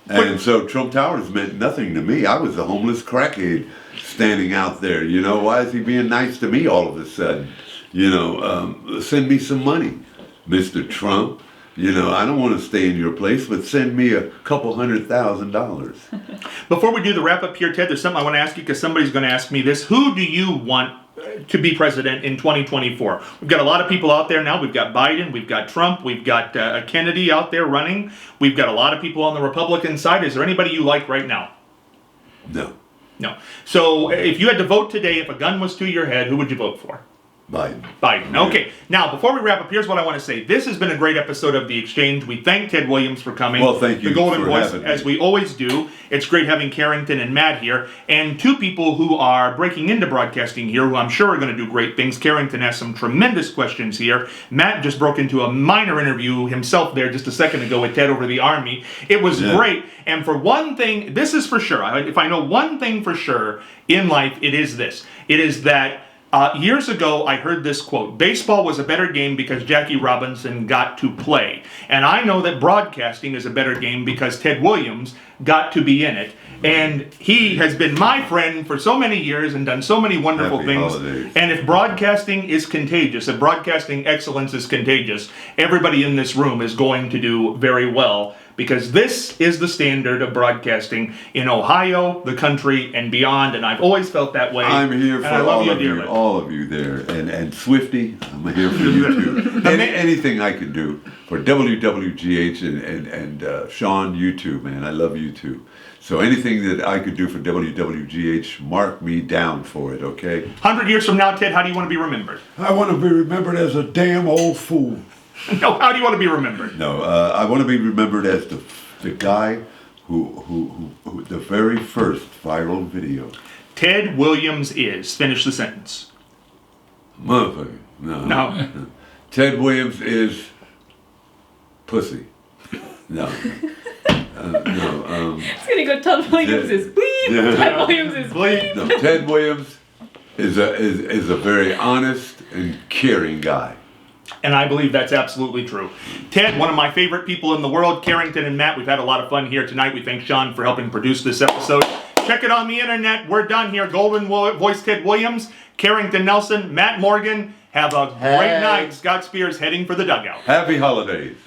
And so Trump Towers meant nothing to me. I was a homeless crackhead standing out there, you know. Why is he being nice to me all of a sudden? You know, send me some money, Mr. Trump. You know, I don't want to stay in your place, but send me a couple $100,000. Before we do the wrap up here, Ted, there's something I want to ask you because somebody's going to ask me this. Who do you want to be president in 2024? We've got a lot of people out there now. We've got Biden, we've got Trump, we've got Kennedy out there running. We've got a lot of people on the Republican side. Is there anybody you like right now? No. No. So if you had to vote today, if a gun was to your head, who would you vote for? Biden. Okay. Now, before we wrap up, here's what I want to say. This has been a great episode of The Exchange. We thank Ted Williams for coming. Well, thank you The Golden for Voice, having me. as we always do. It's great having Kerrington and Matt here. And two people who are breaking into broadcasting here, who I'm sure are going to do great things. Kerrington has some tremendous questions here. Matt just broke into a minor interview himself there just a second ago with Ted over the Army. It was great. And for one thing, this is for sure. If I know one thing for sure in life, it is this. It is that years ago, I heard this quote: baseball was a better game because Jackie Robinson got to play. And I know that broadcasting is a better game because Ted Williams got to be in it. And he has been my friend for so many years and done so many wonderful Happy things. holidays. And if broadcasting is contagious, if broadcasting excellence is contagious, everybody in this room is going to do very well. Because this is the standard of broadcasting in Ohio, the country, and beyond, and I've always felt that way. I'm here for and I love dearly. all of you there, and Swifty, I'm here for you too. Anything I can do for WWGH and Sean, you too, man. I love you too. So anything that I could do for WWGH, mark me down for it, okay? 100 years from now, Ted, how do you want to be remembered? I want to be remembered as a damn old fool. No, how do you want to be remembered? No, I want to be remembered as the guy who the very first viral video. Ted Williams is. Finish the sentence. Motherfucker. No. Ted Williams is pussy. No. No. It's gonna go. Ted Williams is bleep. Yeah. Ted Williams is bleep. No, Ted Williams is a very honest and caring guy. And I believe that's absolutely true. Ted, one of my favorite people in the world, Kerrington and Matt, we've had a lot of fun here tonight. We thank Sean for helping produce this episode. Check it on the internet. We're done here. Golden Voice Ted Williams, Kerrington Nelson, Matt Morgan. Have a great night. Scott Spears heading for the dugout. Happy holidays.